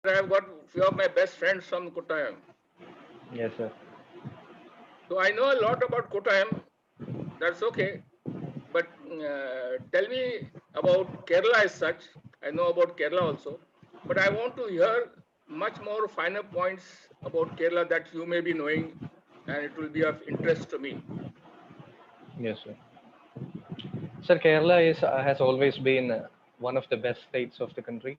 I have got few of my best friends from Kottayam. Yes, sir. So I know a lot about Kottayam. That's okay. But tell me about Kerala as such. I know about Kerala also. But I want to hear much more finer points about Kerala that you may be knowing, and it will be of interest to me. Yes, sir. Sir, Kerala has always been one of the best states of the country,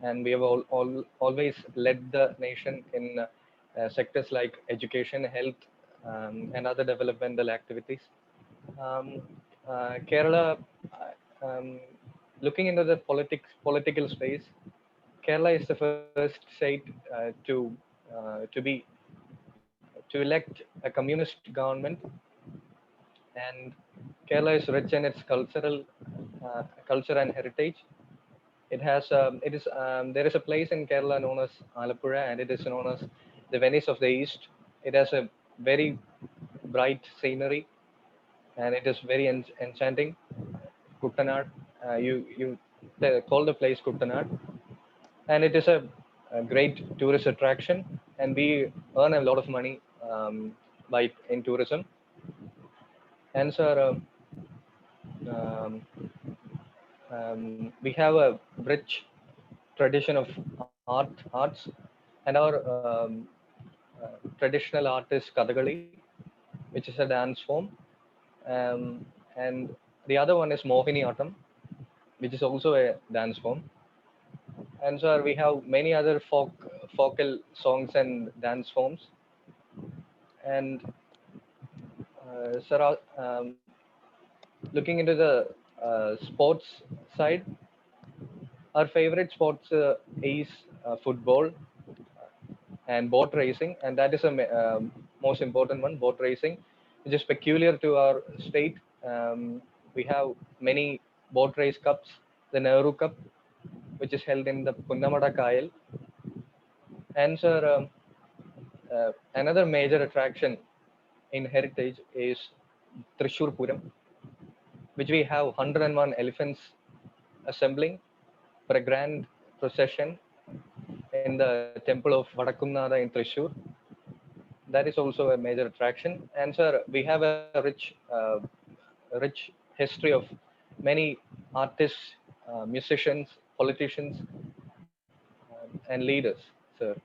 and we have always led the nation in sectors like education, health, and other developmental activities. Um, Kerala, um, looking into the political space, Kerala is the first state to be to elect a communist government, and Kerala is rich in its culture and heritage. It is there is a place in Kerala known as Alappuzha, and it is known as the Venice of the East. It has a very bright scenery, and it is very enchanting. Kuttanad, you call the place Kuttanad, and it is a great tourist attraction, and we earn a lot of money by in tourism. And sir, um, we have a rich tradition of arts, and our traditional art is Kathakali, which is a dance form, um, and the other one is Mohini Attam, which is also a dance form. And so we have many other folkal songs and dance forms. And sir, looking into the sports side, our favorite sports is football and boat racing, and that is a most important one, boat racing, which is peculiar to our state. We have many boat race cups, the Nehru Cup, which is held in the Punnamada Kayal. And sir, another major attraction in heritage is Trishur Puram, which we have 101 elephants assembling for a grand procession in the temple of Vadakumnada in Trishur. That is also a major attraction. And sir, we have a rich history of many artists, musicians, politicians, and leaders, sir.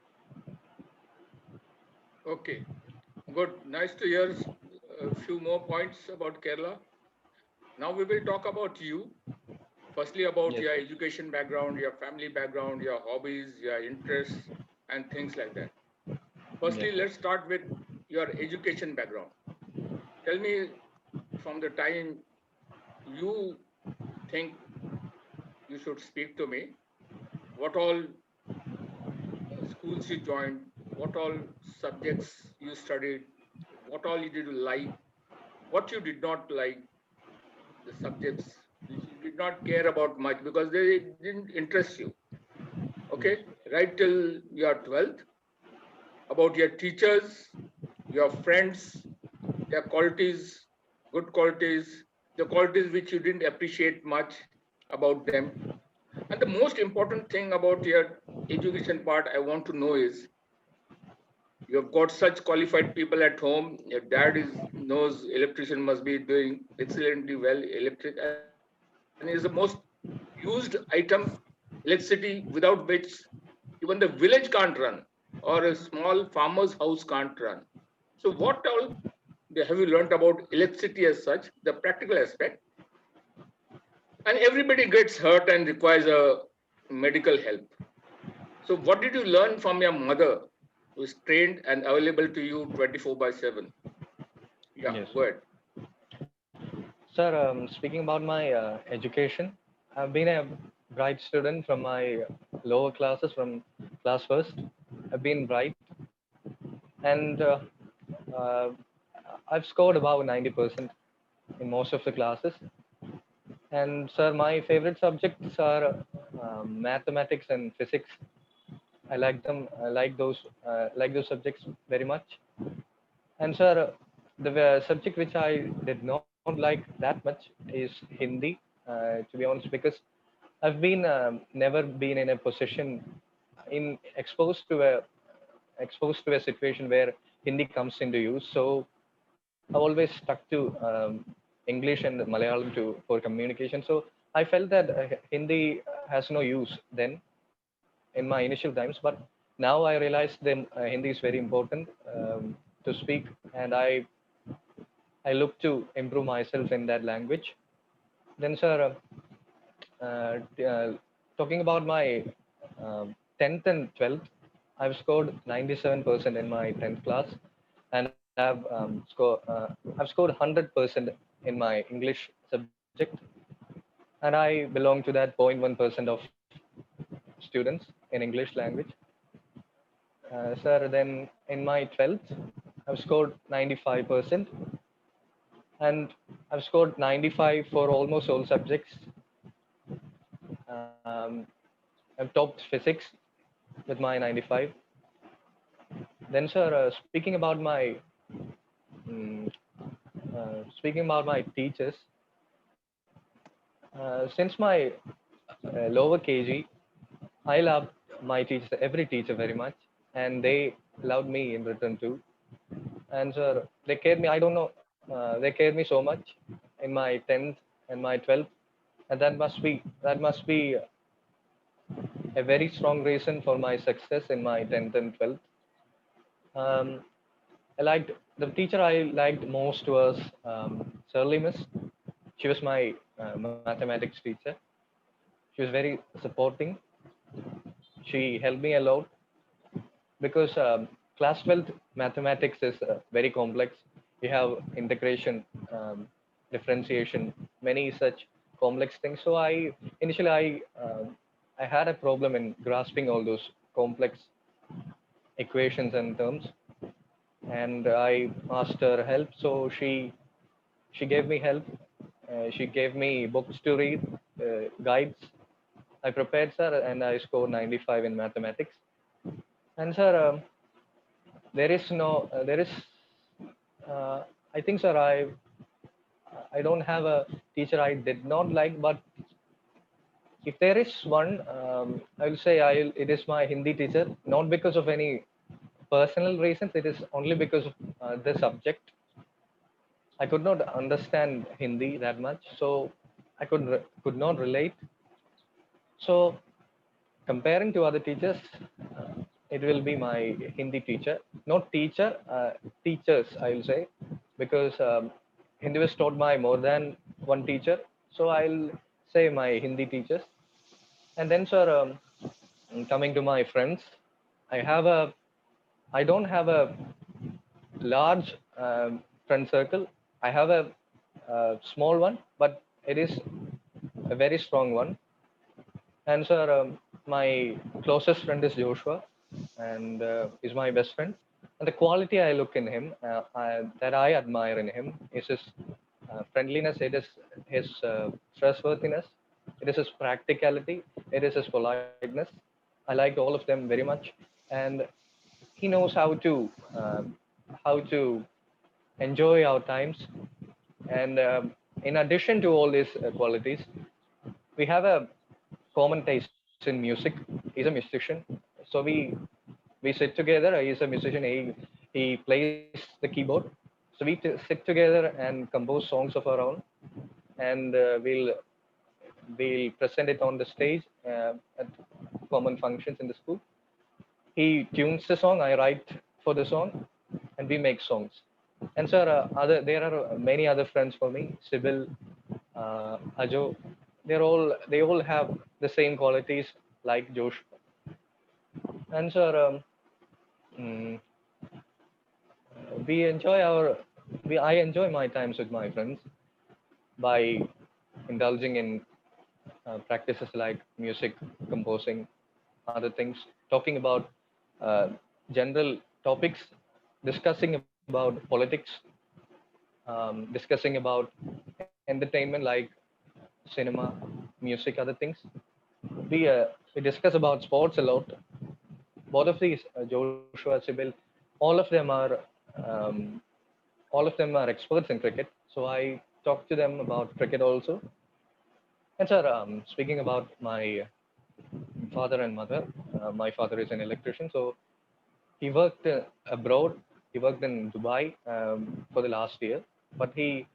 Okay, good. Nice to hear a few more points about Kerala. Now we will talk about you. Firstly, about Yes, your sir. education background, your family background, your hobbies, your interests, and things like that. Yes, Firstly, sir. let's start with your education background. Tell me from the time you think you should speak to me, what all schools you joined, what all subjects you studied, what all you did like, what you did not like, the subjects which you did not care about much because they didn't interest you. Yes, Okay, right till your 12th, about your teachers, your friends, their qualities, good qualities, the qualities which you didn't appreciate much about them. And the most important thing about your education part I want to know is you have got such qualified people at home. Your dad is knows electrician must be doing excellently well electric and is the most used item electricity without which even the village can't run or a small farmer's house can't run. So what all have you learned about electricity as such, the practical aspect? And everybody gets hurt and requires a medical help. So what did you learn from your mother who is trained and available to you 24 by 7? Yeah, yes, go sir. ahead. Sir, speaking about my education, I've been a bright student from my lower classes, from class first. I've been bright, and uh, I've scored above 90% in most of the classes. And sir, my favorite subjects are mathematics and physics. I like them. I like those subjects very much. And sir, the subject which I did not like that much is Hindi, to be honest, because I've been never been in a position in exposed to a situation where Hindi comes into use. So I always stuck to English and Malayalam for communication. So I felt that Hindi has no use then in my initial times, but now I realize that Hindi is very important to speak, and I look to improve myself in that language. Then, sir, talking about my 10th and 12th, I've scored 97% in my 10th class, and I've scored 100% in my English subject, and I belong to that 0.1% of students in English language. Sir, then in my 12th, I've scored 95%, and I've scored 95 for almost all subjects. Um, I've topped physics with my 95. Then, sir, mm, speaking about my teachers, since my lower KG, I loved my teachers, every teacher very much, and they loved me in return too. And sir, they cared me. I don't know, they cared me so much in my 10th and my 12th, and that must be a very strong reason for my success in my 10th and 12th. Um, I liked the teacher I liked most was Shirley Miss. She was my mathematics teacher. She was very supporting. She helped me a lot because class 12th mathematics is very complex. You have integration, differentiation, many such complex things. So I had a problem in grasping all those complex equations and terms, and I asked her help. So she gave me help. She gave me books to read, guides. I prepared, sir, and I scored 95 in mathematics. And sir, there is no, there is, uh, I think, sir, I don't have a teacher I did not like, but if there is one, I will say it is my Hindi teacher, not because of any personal reasons. It is only because of the subject. I could not understand Hindi that much, so I could not relate. So comparing to other teachers, it will be my Hindi teacher, not teacher, teachers, I will say, because Hindi was taught by more than one teacher. So I'll say my Hindi teachers. And then, sir, coming to my friends, I have a, I don't have a large friend circle. I have a small one, but it is a very strong one. And sir, my closest friend is Joshua, and is my best friend. And the quality I look in him, that I admire in him, is his friendliness. It is his trustworthiness. It is his practicality. It is his politeness. I liked all of them very much, and he knows how to enjoy our times. And in addition to all these qualities, we have a common taste in music. He's a musician, so we sit together. He's a musician. He plays the keyboard. So sit together and compose songs of our own, and we'll present it on the stage at common functions in the school. He tunes the song. I write for the song, and we make songs. And sir, there are many other friends for me. Sibyl, Ajo, they all have the same qualities like Josh. And sir, mm, we enjoy our I enjoy my times with my friends by indulging in practices like music, composing, other things, talking about uh, general topics, discussing about politics, discussing about entertainment like cinema, music, other things. We discuss about sports a lot. Both of these, Joshua, Sibyl, all of them are um, all of them are experts in cricket. So I talk to them about cricket also. And sir, speaking about my father and mother, my father is an electrician, so he worked abroad. He worked in Dubai for the last year, but he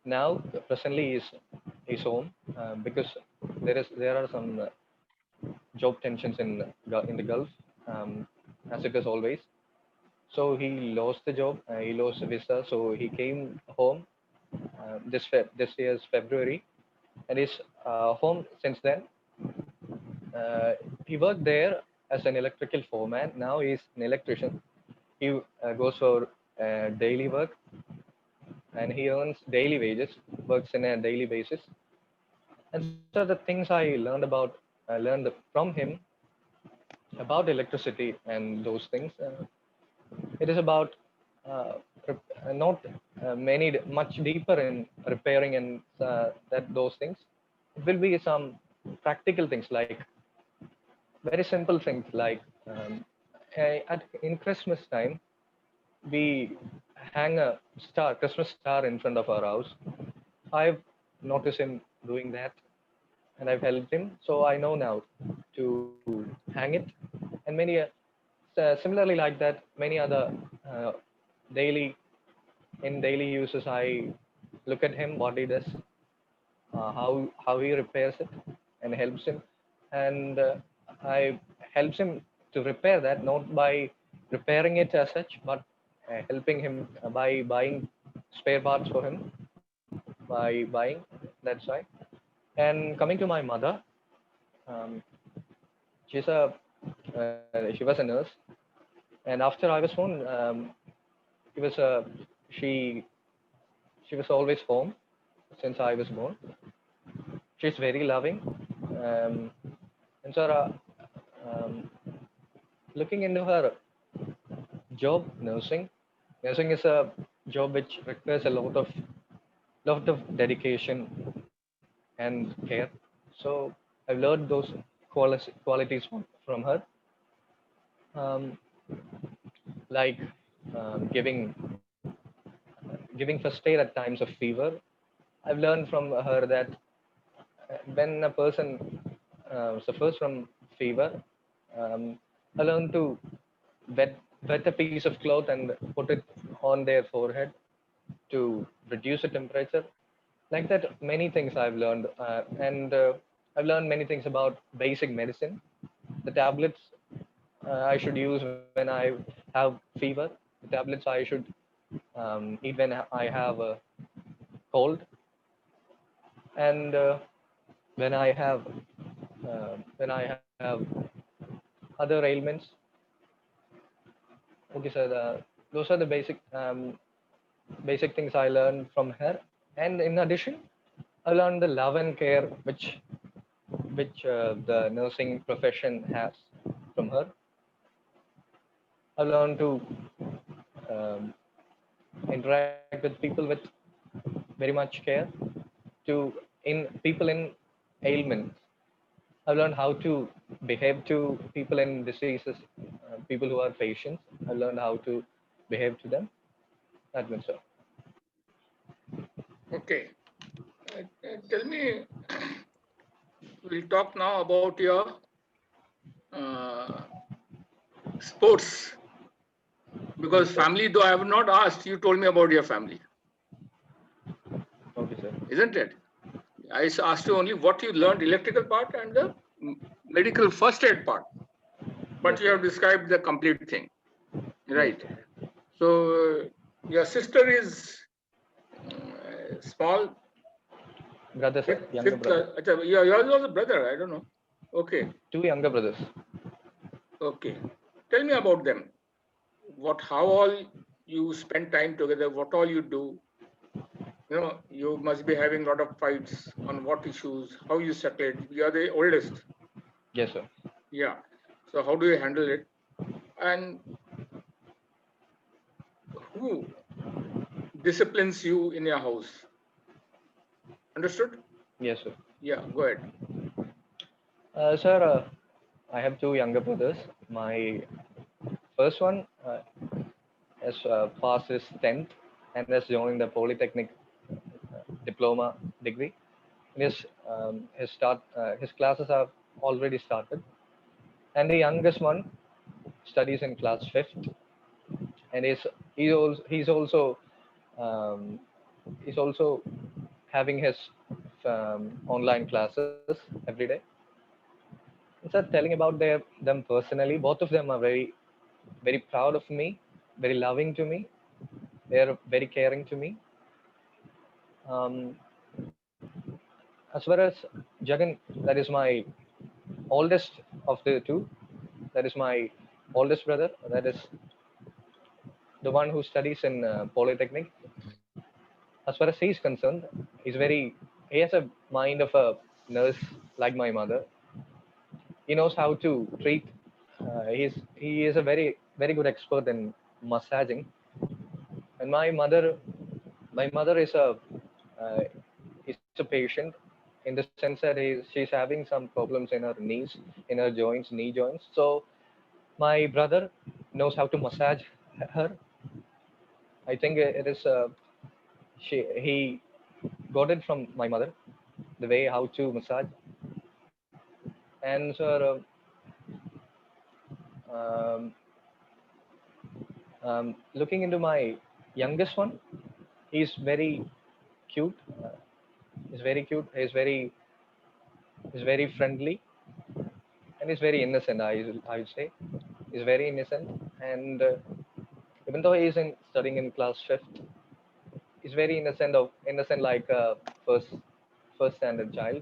now presently is home because there are some job tensions in the Gulf, um, as it is always. So he lost the job. He lost the visa, so he came home this year's February, and is home since then. He worked there as an electrical foreman. Now he's an electrician. He goes for daily work, and he earns daily wages, works in a daily basis. And so the things I learned from him about electricity and those things. It is about not much deeper in repairing and that those things. It will be some practical things like very simple things like in Christmas time we hang a Christmas star in front of our house. I've noticed him doing that, and I've helped him, so I know now to hang it. And similarly like that, many other uh, daily daily uses, I look at him, what he does, how he repairs it, and helps him. And I helps him to repair that, not by repairing it as such, but helping him by buying spare parts for him, by buying that side. And coming to my mother, um, she's a she was a nurse, and after I was born, she was a she she was always home since I was born. She's very loving, and so um, looking into her job, nursing. Nursing is a job which requires a lot of dedication and care. So I've learned those qualities from her, um, like giving first aid at times of fever. I've learned from her that when a person suffers from fever, um, I learned to wet a piece of cloth and put it on their forehead to reduce the temperature. Like that, many things I've learned, and I've learned many things about basic medicine. The tablets I should use when I have fever. The tablets I should eat when I have a cold, and when I have other ailments. Okay, so those are the basic things I learned from her. And in addition, I learned the love and care which the nursing profession has from her. I learned to um, interact with people with very much care, to in people in ailments. I've learned how to behave to people in diseases, people who are patients. I learned how to behave to them. That means so. Okay. Tell me, we'll talk now about your uh, sports. Because family, though I have not asked, you told me about your family, Okay, sir. isn't it? I asked you only what you learned, electrical part and the medical first aid part. But Yes, you sir. have described the complete thing, Yes, right? sir. So your sister is small, Brother, sir. Younger fifth class. brother. Yours was a brother, I don't know. Okay, Two younger brothers. okay. Tell me about them. How all you spend time together, what all you do. You must be having a lot of fights on what issues, how you settle it. You are the oldest. Yes, sir. Yeah. So how do you handle it? And who disciplines you in your house? Understood? Yes, sir. Yeah, go ahead. Sir, I have two younger brothers. My first one has passed his 10th and has joined the Polytechnic diploma degree. His classes have already started. And the youngest one studies in class fifth, and um, he's also having his online classes every day. Instead of telling about them personally, both of them are very proud of me, very loving to me. They're very caring to me. Um, as far as Jagan, that is my oldest of the two. That is my oldest brother. That is the one who studies in Polytechnic. As far as he is concerned, he has a mind of a nurse like my mother. He knows how to treat. He is a very good expert in massaging. And my mother uh, is a patient in the sense that she's having some problems in her knees, in her joints, knee joints. So my brother knows how to massage her. I think it is he got it from my mother, the way how to massage. And so um, looking into my youngest one, he's very cute. He's very cute. He's very friendly, and he's very innocent. I would say he's very innocent, and even though he is studying in class fifth, he's very innocent like a first standard child.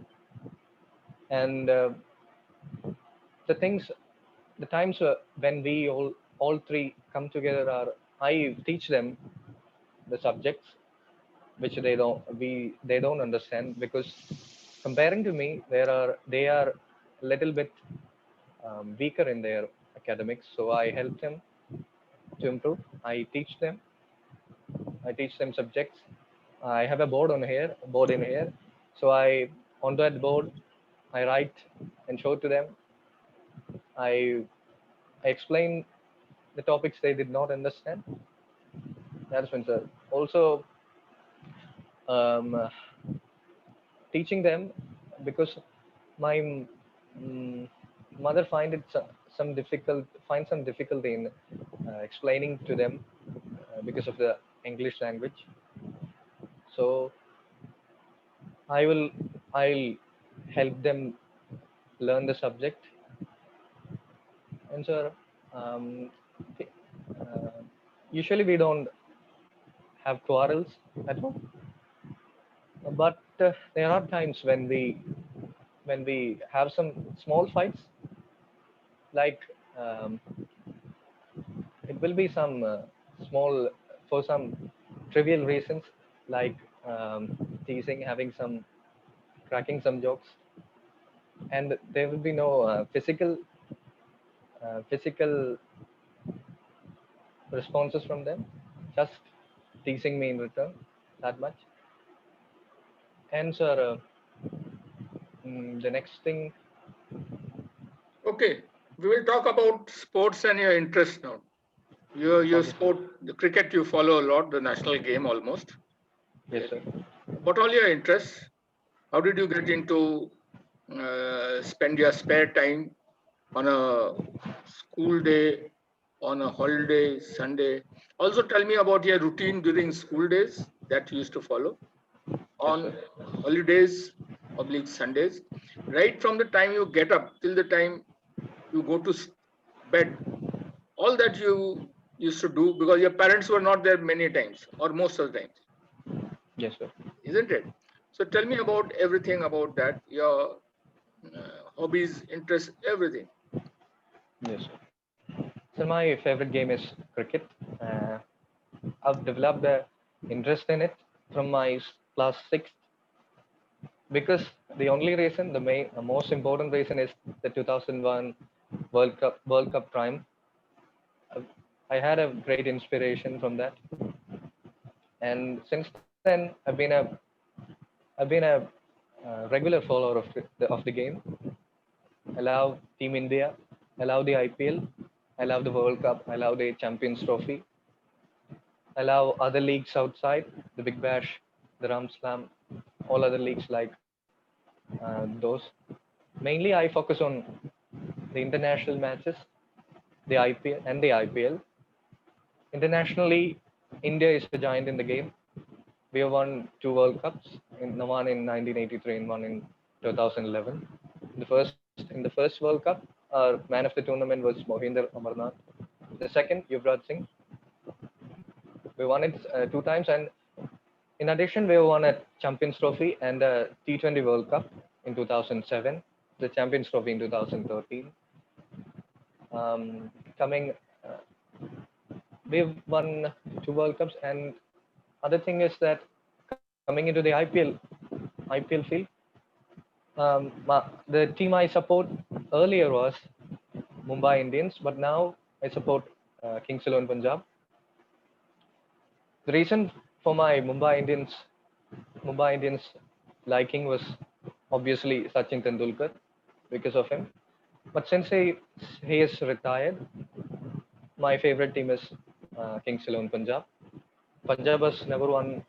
And the things, the times when we all three come together are I teach them the subjects which they don't understand, because comparing to me, they are a little bit weaker in their academics. So I help them to improve. I teach them subjects. I have a board in here. So on that board, I write and show to them. I, I explain the topics they did not understand. That's when, sir. Also, um, uh, teaching them, because my mm, mother find some difficulty in explaining to them because of the English language. So I'll help them learn the subject. And so um, uh, usually we don't have quarrels at home, but there are times when we have some small fights, like um, it will be some small, for some trivial reasons, like teasing, having some cracking some jokes, and there will be no physical responses from them, just teasing me in return, that much. And sir, the next thing, Okay, we will talk about sports and your interest now. Your okay, sir. sport, the cricket you follow a lot, the national game almost. Yes, sir. What all your interests? How did you get into spend your spare time on a school day, on a holiday, Sunday? Also, tell me about your routine during school days that you used to follow, Yes, sir. on holidays, oblique Sundays, right from the time you get up till the time you go to bed, all that you used to do because your parents were not there many times or most of the times, Yes, sir. isn't it? So tell me about everything about that, your hobbies, interests, everything. Yes, sir. So my favorite game is cricket. Uh, I've developed a interest in it from my class sixth, because the only reason, the most important reason is the 2001 World Cup prime. Uh, I had a great inspiration from that, and since then I've been a regular follower of the game. I love Team India. I love the IPL. I love the World Cup. I love the Champions Trophy. I love other leagues outside, the Big Bash, the Ram Slam, all other leagues like those. Mainly, I focus on the international matches, the IPL and the IPL. Internationally, India is a giant in the game. We have won two World Cups, one in 1983 and one in 2011. In the first World Cup, our man of the tournament was Mohinder Amarnath. The second, Yuvraj Singh. We won it two times, and in addition, we won a Champions Trophy and a T20 World Cup in 2007, the Champions Trophy in 2013. Coming, we've won two World Cups, and other thing is that coming into the IPL field, the team I support earlier was Mumbai Indians, but now I support Kings 11 Punjab. The reason for my Mumbai Indians liking was obviously Sachin Tendulkar because of him. But since he is retired, my favorite team is Kings 11 Punjab. Punjab has never won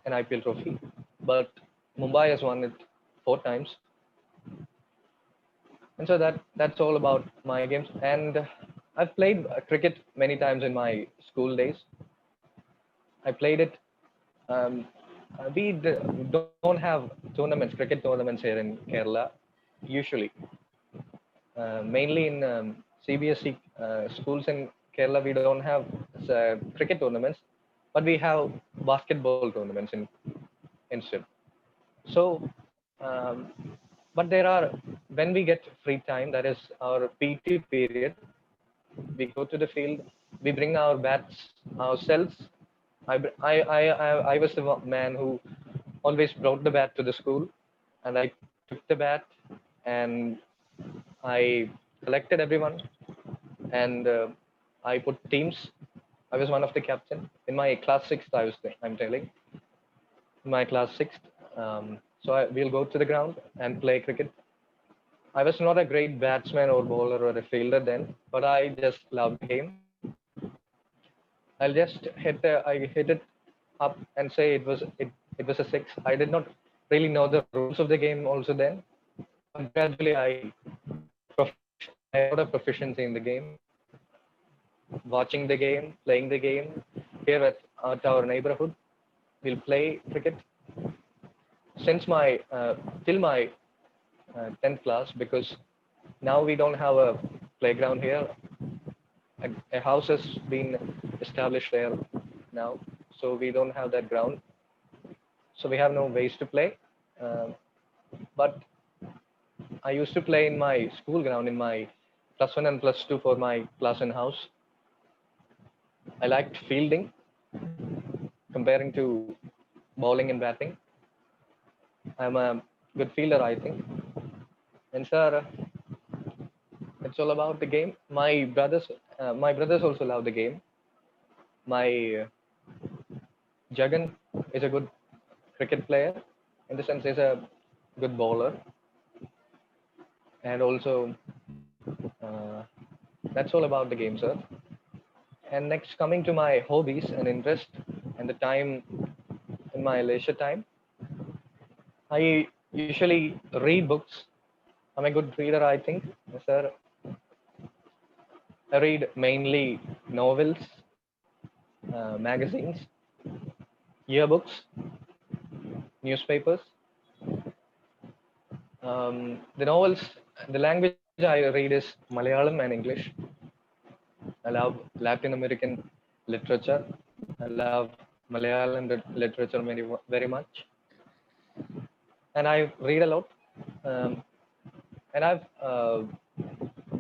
an IPL trophy, but Mumbai has won it 4 times. And so that's all about my games. And I've played cricket many times in my school days. I played it. Um, don't have cricket tournaments here in Kerala, usually. Mainly in CBSE schools in Kerala, we don't have cricket tournaments, but we have basketball tournaments instead. So, but there are, when we get free time, that is our PT period, we go to the field, we bring our bats ourselves. I was the man who always brought the bat to the school, and I took the bat and I collected everyone, and I put teams. I was one of the captain in my class sixth. I'm telling my class sixth. We'll go to the ground and play cricket. I was not a great batsman or bowler or a fielder then, but I just loved the game. I hit it up and say it was a six. I did not really know the rules of the game also then, but gradually I got a proficiency in the game, watching the game, playing the game. Here at our neighborhood, we'll play cricket since my till my 10th class, because now we don't have a playground here. A house has been established there now, so we don't have that ground. So we have no ways to play. But I used to play in my school ground in my plus one and plus two for my class and house. I liked fielding comparing to bowling and batting. I'm a good fielder, I think. And sir, it's all about the game. My brothers also love the game. My Jagan is a good cricket player, in the sense he's a good bowler, and also that's all about the game, sir. And next, coming to my hobbies and interest and the time in my leisure time, I usually read books. I'm a good reader, I think, sir. I read mainly novels, magazines, yearbooks, newspapers. The novels, the language I read is Malayalam and English. I love Latin American literature. I love Malayalam literature very much. And I read a lot. And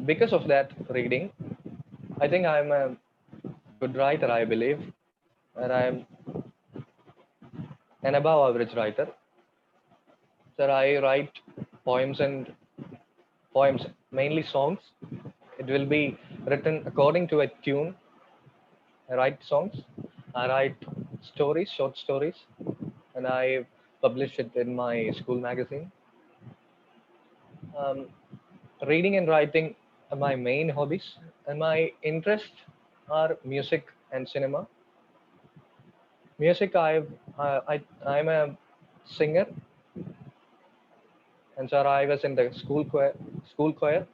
because of that reading, I think I'm a good writer, I believe. And I'm an above average writer. Sir, I write poems and poems, mainly songs. It will be written according to a tune. I write songs. I write stories, short stories, and I publish it in my school magazine. Um, Reading and writing are my main hobbies, and my interests are music and cinema. Music, I'm a singer, and sir, I was in the school choir.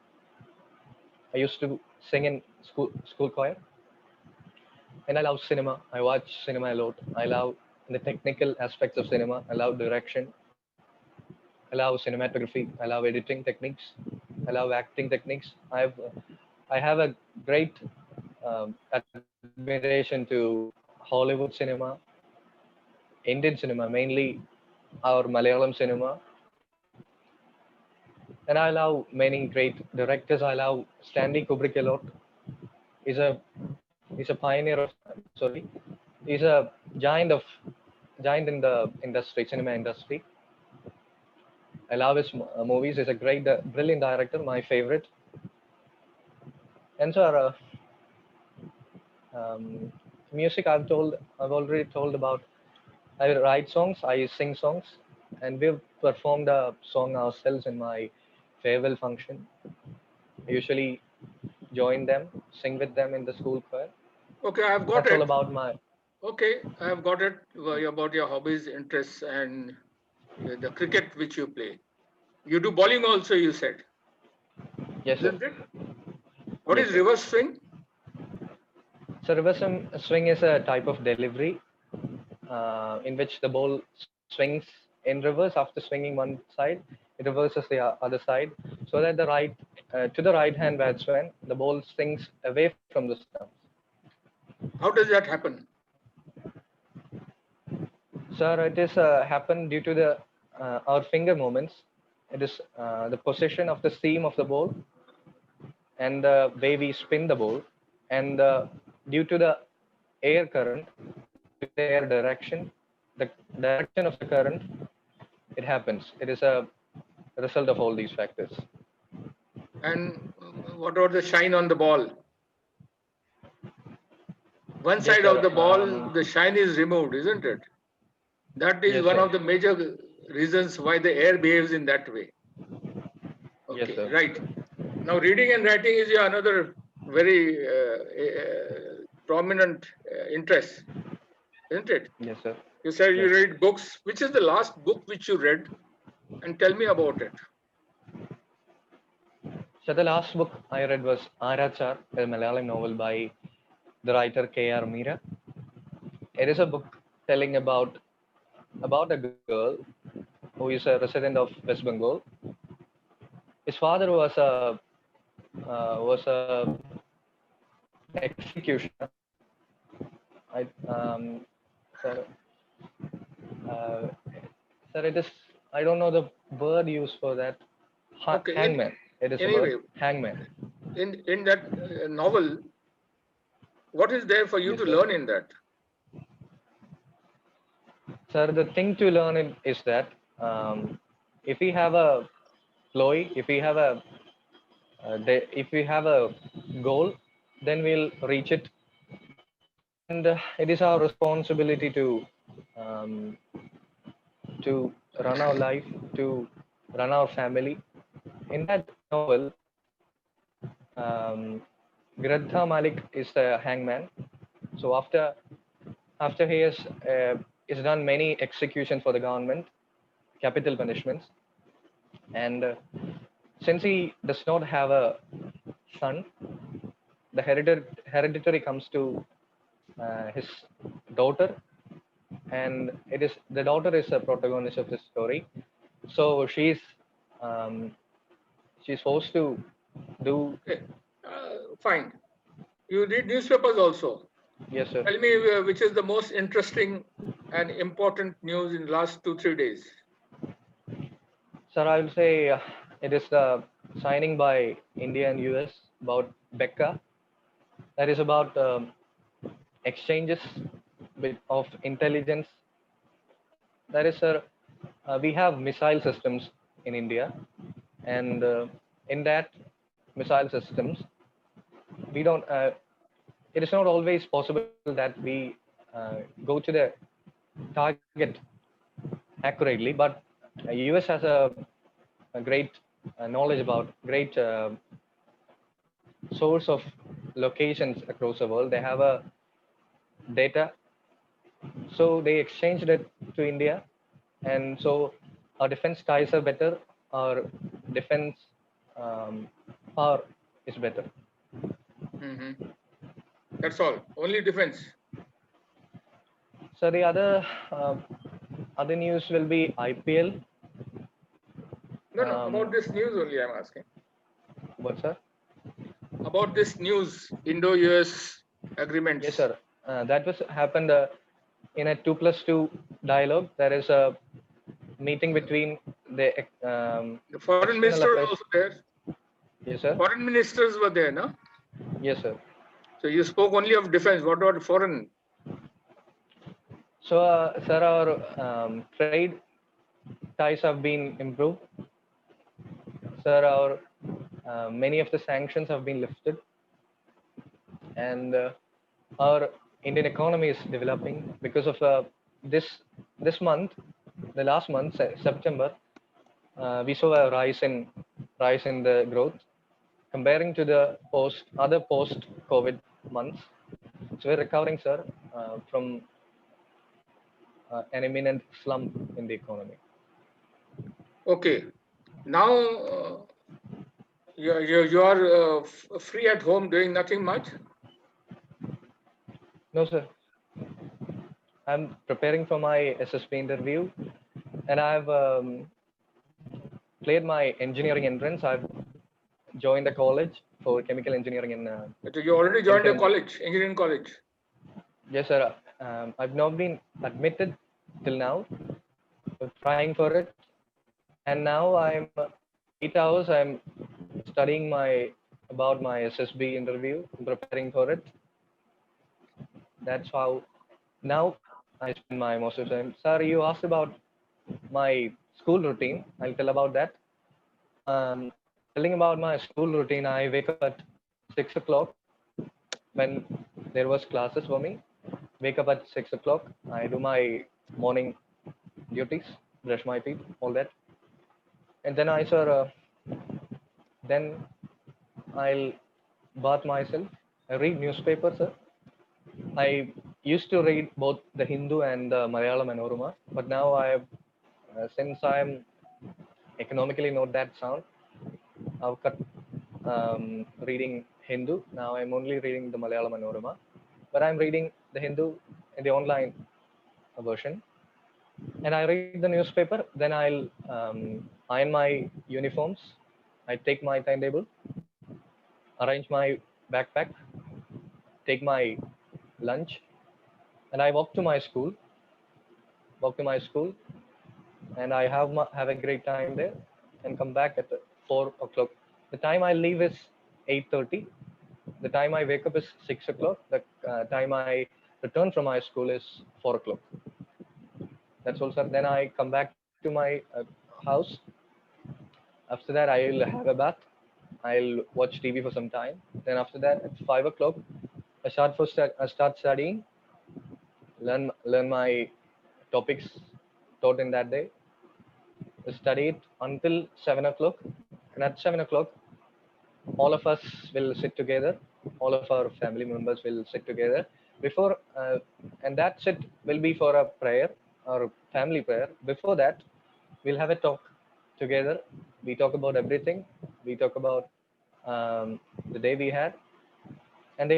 I used to sing in school choir, and I love cinema. I watch cinema a lot. I love the technical aspects of cinema. I love direction. I love cinematography. I love editing techniques. I love acting techniques. I have a great admiration to Hollywood cinema, Indian cinema, mainly our Malayalam cinema, and I love many great directors. I love Stanley Kubrick a lot. He's a pioneer of sorry. He's a giant in the industry, cinema industry. I love his movies. He's a great, brilliant director, my favorite. And sir, music I've already told about. I write songs, I sing songs, and we've performed a song ourselves in my farewell function. I usually join them, sing with them in the school choir. Okay, I've got That's all it. about my. Okay, I have got it about your hobbies, interests, and the cricket which you play. You do bowling also, you said, Yes, sir. isn't it? What Yes, is sir. reverse swing? So reverse swing is a type of delivery in which the ball swings in reverse after swinging one side. It reverses the other side, so that to the right hand batsman, the ball swings away from the stumps. How does that happen? Sir, it is happen due to the our finger movements. It is the position of the seam of the ball and the way we spin the ball, and due to the air current, due to the air direction, the direction of the current, it happens. It is a result of all these factors. And what about the shine on the ball? One Yes, side sir. of the ball, the shine is removed, isn't it? That is Yes, one sir. of the major reasons why the air behaves in that way. Yes, Okay, sir. right. Now, reading and writing is your another very prominent interest, isn't it? Yes, sir. You said you Yes. read books. Which is the last book which you read? And tell me about it. So the last book I read was Arachar, a Malayalam novel by the writer K.R. Meera. It is a book telling about a girl who is a resident of West Bengal. His father was a executioner. Sir, uh, sir, it is. I don't know the word used for that. Okay. Hangman. It is a word. Anyway, Hangman. in that novel, what is there for you Yes, to sir. learn in that? Sir, the thing to learn is that if we have a ploy, if we have a goal, then we'll reach it, and it is our responsibility um, to run our life, to run our family. In that novel, um, Gradha Malik is the hangman. So after he has done many executions for the government, capital punishments, and since he does not have a son, the hereditary comes to his daughter, and it is the daughter is the protagonist of the story. So um, she's forced to do. Okay. Fine. You read newspapers also. Yes, sir. Tell me which is the most interesting and important news in the last 2-3 days. Sir, I will say it is the signing by India and US about Becca. That is about exchanges of intelligence. That is, sir, we have missile systems in India, and in that missile systems, we don't. It is not always possible that we go to the target accurately, but US has a great knowledge about great source of locations across the world. They have a data, so they exchanged it to India, and so our defense ties are better. Our defense um, power is better. That's all. Only defense. So the other news will be IPL. No, about this news only I'm asking. What, sir? About this news, Indo-US agreements. Yes, sir. That was happened in a 2+2 dialogue. There is a meeting between the The foreign minister was also there. Yes, sir. Foreign ministers were there, no? Yes, sir. So you spoke only of defense. What about foreign? So, sir, our trade ties have been improved. Sir, our many of the sanctions have been lifted, and our Indian economy is developing because of this month, the last month, September. We saw a rise in the growth comparing to the other post-COVID months. So we're recovering, sir, from an imminent slump in the economy. Okay. Now you are free at home doing nothing much? No, sir. I'm preparing for my SSB interview, and I've cleared my engineering entrance. I've joined the college for chemical engineering in. You already joined a college, engineering college. Yes, sir. I've not been admitted till now. I'm trying for it, and now I'm 8 hours. I'm studying about my SSB interview, preparing for it. That's how now I spend my most of the time. Sir, you asked about my school routine. I'll tell about that. Telling about my school routine, I wake up at 6 o'clock when there was classes for me. Wake up at 6 o'clock. I do my morning duties, brush my teeth, all that, and then then I'll bath myself. I read newspapers, sir. I used to read both the Hindu and the Malayalam Manorama, but now since I'm economically not that sound, I've cut reading Hindu. Now I'm only reading the Malayalam Manorama, but I'm reading the Hindu in the online version. And I read the newspaper. Then I'll iron my uniforms. I take my timetable, arrange my backpack, take my lunch, and I walk to my school. Walk to my school, and I have a great time there, and come back at 4 o'clock. The time I leave is 8:30. The time I wake up is 6 o'clock. The time I return from my school is 4 o'clock. That's all, sir. Then I come back to my house. After that, I'll have a bath. I'll watch TV for some time. Then after that, at 5 o'clock, I start studying. Learn my topics taught in that day. Study it until 7 o'clock. And at 7 o'clock, all of us will sit together. All of our family members will sit together before, and that sit will be for a prayer or family prayer. Before that, we'll have a talk together. We talk about everything. We talk about the day we had, and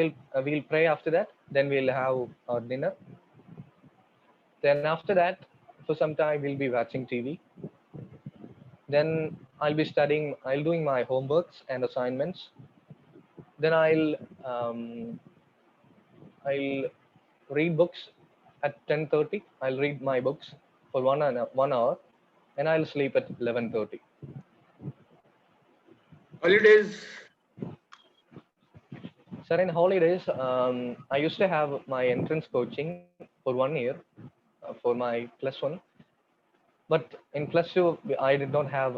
we'll pray after that. Then we'll have our dinner. Then after that, for some time we'll be watching TV. Then I'll be studying. I'll doing my homeworks and assignments. Then I'll read books at 10:30. I'll read my books for 1 hour, and I'll sleep at 11:30. Holidays? Sir, in holidays, I used to have my entrance coaching for 1 year for my +1. But in +2, I did not have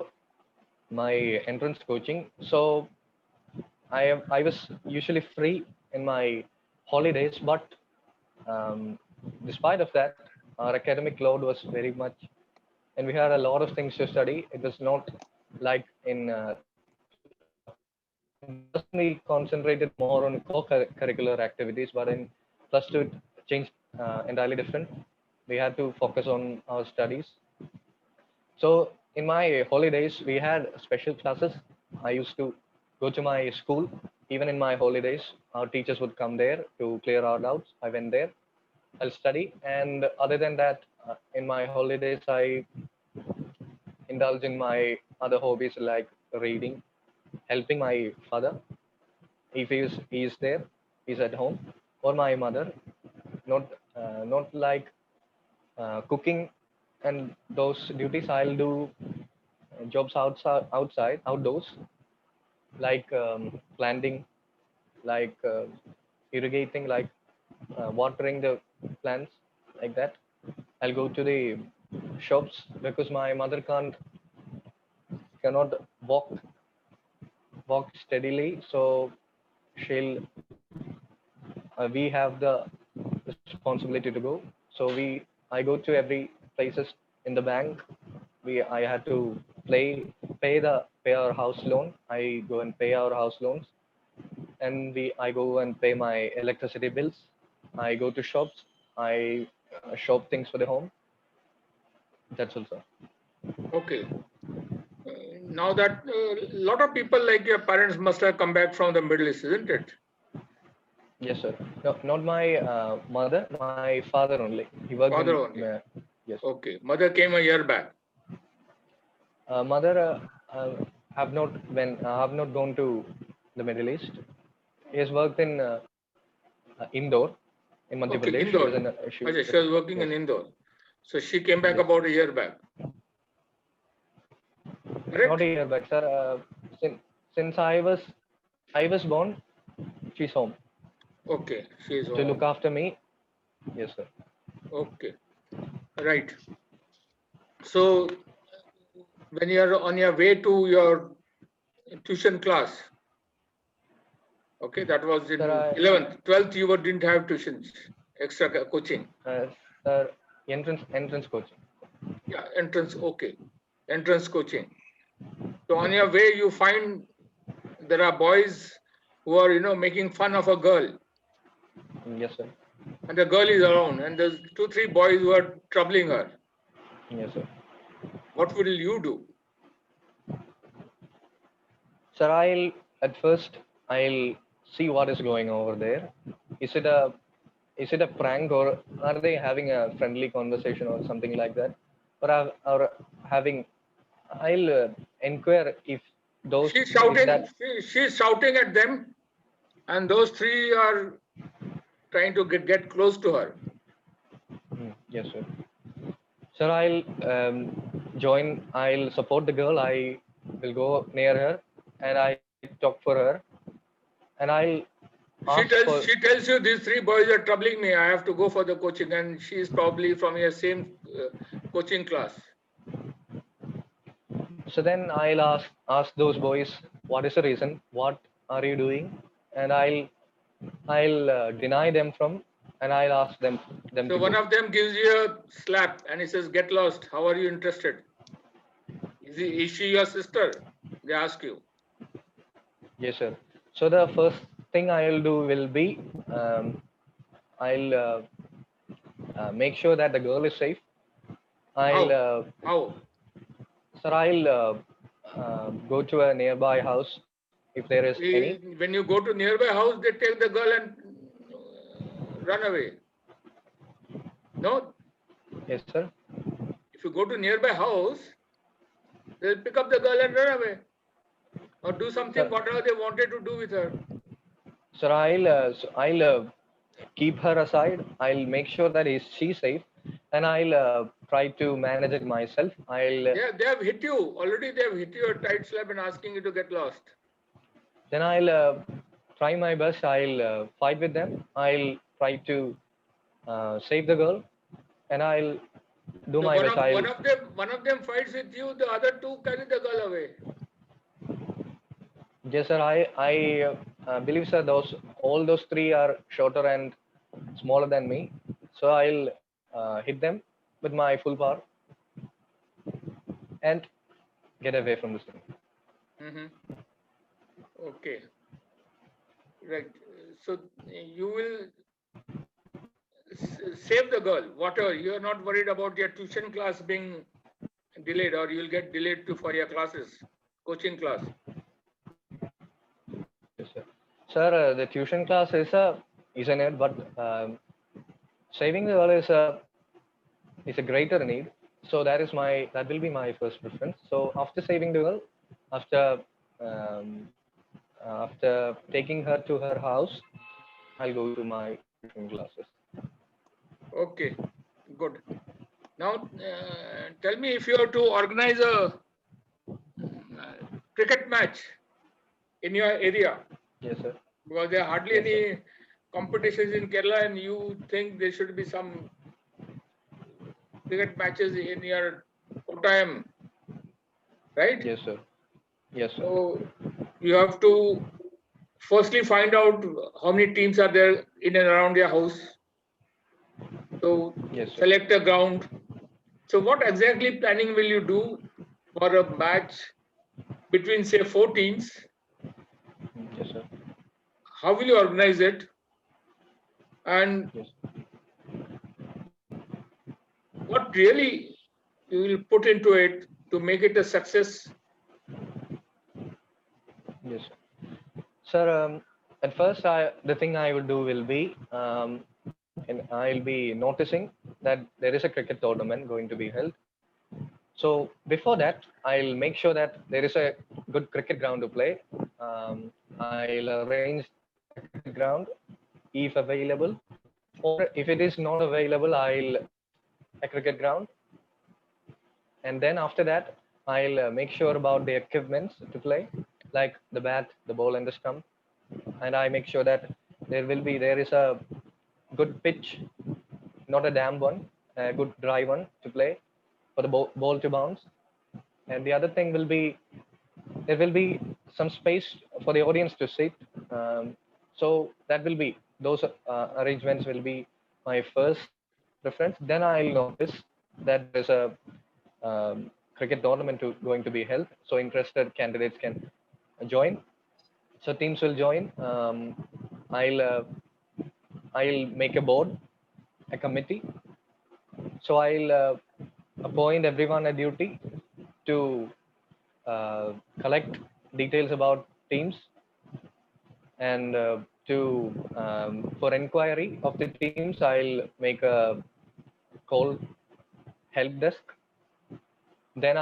my entrance coaching. So I was usually free in my holidays. But despite of that, our academic load was very much, and we had a lot of things to study. It was not like in we concentrated more on co-curricular activities, but in +2 it changed entirely different. We had to focus on our studies. So in my holidays, we had special classes. I used to go to my school even in my holidays, our teachers would come there to clear our doubts. I went there, I'll study. And other than that, in my holidays, I indulge in my other hobbies like reading, helping my father if he is there, he's at home, or my mother. Not like cooking and those duties. I'll do jobs outside outdoors, like planting, like irrigating, like watering the plants, like that. I'll go to the shops because my mother cannot walk steadily, so she'll we have the responsibility to go. So I go to every places in the bank. I had to pay our house loan. I go and pay our house loans, and I go and pay my electricity bills. I go to shops. I shop things for the home. That's also. Okay. Now that a lot of people like your parents must have come back from the Middle East, isn't it? Yes, sir. No, not my mother, my father only. He worked Father in. only. Yes. Okay. Mother came a year back. Mother have not gone to the Middle East. He has worked in Indore, in Madhya Okay, Pradesh. She was Indore. in Okay, she was working in Indore. So she came back about a year back. Correct? Not a year back, sir. Since I was born, she's home. Okay, she is To home. look after me. Yes, sir. Okay, right. So when you are on your way to your tuition class, okay, that was in Sir, 11th, 12th, you didn't have tuitions, extra coaching. Sir, entrance coaching. Yeah, entrance, okay, entrance coaching. So on your way, you find there are boys who are, making fun of a girl, Yes, sir. and the girl is around, and there's 2, 3 boys who are troubling her. Yes, sir. What will you do? Sir, at first I'll see what is going over there. Is it a prank, or are they having a friendly conversation or something like that? Or having I'll inquire if those She's if shouting, that. she's shouting at them, and those 3 are trying to get close to her. Yes, sir. Sir, I'll support the girl. I will go near her and I talk for her, and I'll ask for. She tells you these 3 boys are troubling me. I have to go for the coaching, and she is probably from your same coaching class. So then I'll ask those boys, what is the reason? What are you doing? And I'll deny them from, and I'll ask them So to one go. of them gives you a slap, and he says, "Get lost. How are you interested? Is she your sister?" They ask you. Yes, sir. So the first thing I'll do will be I'll make sure that the girl is safe. I'll How? Sir, I'll go to a nearby house if there is any. When you go to nearby house, they take the girl and run away. No? Yes, sir. If you go to nearby house, they'll pick up the girl and run away, or do something whatever they wanted to do with her. Sir, I'll keep her aside. I'll make sure that she's safe, and I'll try to manage it myself. Yeah, they have hit you already. They have hit you a tight slap and asking you to get lost. Then I'll try my best. I'll fight with them. I'll try to save the girl, and I'll do So my best. one of them fights with you. The other 2 carry the girl away. Yes, sir. I believe, sir, all those 3 are shorter and smaller than me. So I'll hit them with my full power and get away from the scene. Okay, right. So you will save the girl. Whatever, you are not worried about your tuition class being delayed, or you'll get delayed for your classes, coaching class. Yes, sir. Sir, the tuition class is a need, but saving the world is a greater need. So that will be my first preference. So after saving the world, after um, after taking her to her house, I'll go to my tuition classes. Okay, good. Now, tell me if you have to organize a cricket match in your area, Yes, sir. because there are hardly Yes, sir. any competitions in Kerala, and you think there should be some cricket matches in your Kottayam, right? Yes, sir. Yes, sir. So you have to firstly find out how many teams are there in and around your house. So Yes, sir. select a ground. So what exactly planning will you do for a match between say 4 teams? Yes, sir. How will you organize it? And Yes. what really you will put into it to make it a success? Yes, sir. Sir, at first, the thing I will do will be, and I'll be noticing that there is a cricket tournament going to be held. So before that, I'll make sure that there is a good cricket ground to play. I'll arrange a cricket ground if available, or if it is not available, I'll rent a cricket ground. And then after that, I'll make sure about the equipments to play, like the bat, the ball, and the stump. And I make sure that there is a good pitch, not a damp one, a good dry one to play for the ball to bounce. And the other thing will be there will be some space for the audience to sit. So that will be those arrangements will be my first preference. Then I'll notice that there is a cricket tournament going to be held. So interested candidates can join. So teams will join. I'll uh, I'll make a board, a committee. So I'll appoint everyone a duty to collect details about teams and for inquiry of the teams, I'll make a call help desk. Then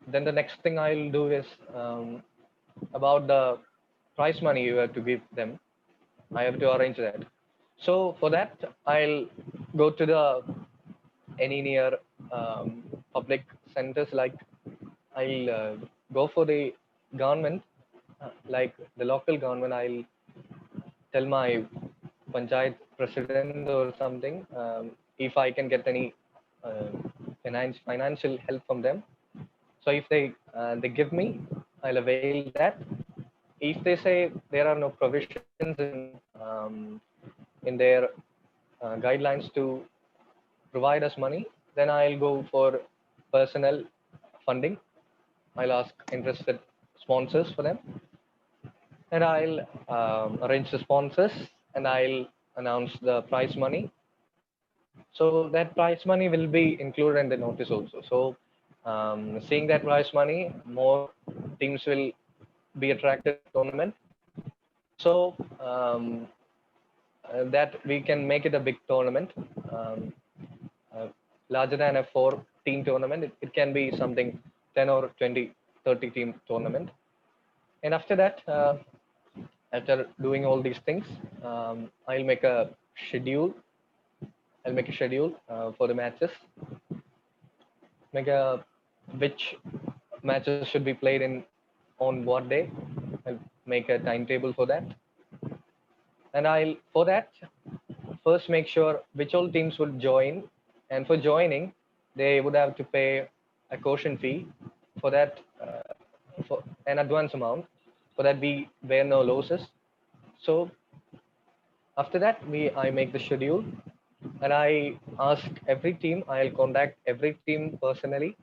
then the next thing I'll do is about the prize money you have to give them. I have to arrange that. So for that, I'll go to the any near public centers. Like I'll go for the government, like the local government. I'll tell my panchayat president or something if I can get any uh, financial help from them. So if they give me, I'll avail that. If they say there are no provisions in their guidelines to provide us money, then I'll go for personal funding. I'll ask interested sponsors for them, and I'll arrange the sponsors, and I'll announce the prize money. So that prize money will be included in the notice also. So seeing that prize money, more teams will be attracted to the tournament. So that we can make it a big tournament, um, uh, larger than a 4 team tournament. It can be something 10 or 20, 30 team tournament. And after that, after doing all these things, I'll make a schedule. I'll make a schedule for the matches. Make a which matches should be played in on what day. I'll make a timetable for that. And I'll for that first make sure which all teams will join. And for joining, they would have to pay a caution fee for that, for an advance amount, for that we bear no losses. So after that, I make the schedule, and I ask every team. I'll contact every team personally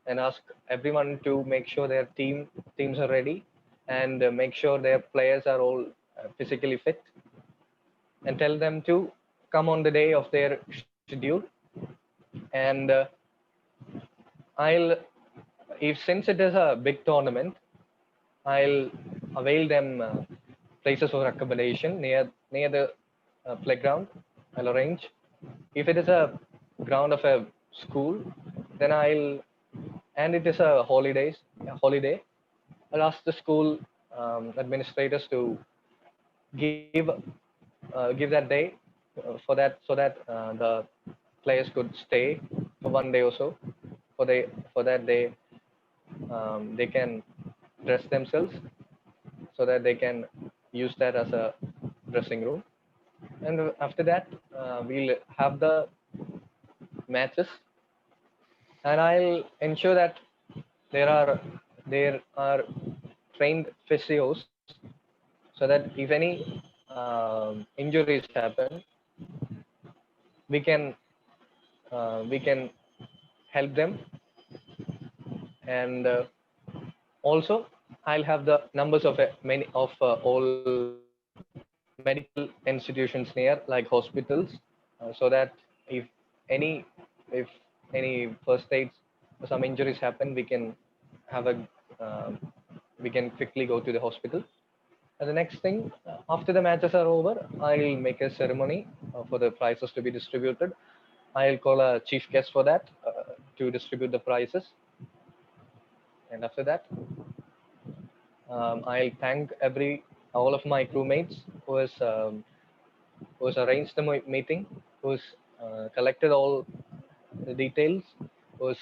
and ask everyone to make sure their teams are ready, and make sure their players are all physically fit, and tell them to come on the day of their schedule. And I'll if since it is a big tournament, I'll avail them places of accommodation near the playground. I'll arrange. If it is a ground of a school, then and it is a holiday, I'll ask the school administrators to give give that day for that, so that the players could stay for one day or so. For that day, they can dress themselves so that they can use that as a dressing room. And after that, we'll have the matches, and I'll ensure that there are trained physios, so that if any injuries happen, we can help them. And also, I'll have the numbers of many of all medical institutions near, like hospitals, so that if any if any first aids or some injuries happen, have a um, we can quickly go to the hospital. And the next thing, after the matches are over, I'll make a ceremony for the prizes to be distributed. I'll call a chief guest for that, to distribute the prizes. And after that, I'll thank all of my crewmates who has arranged the meeting, who's collected all the details, who's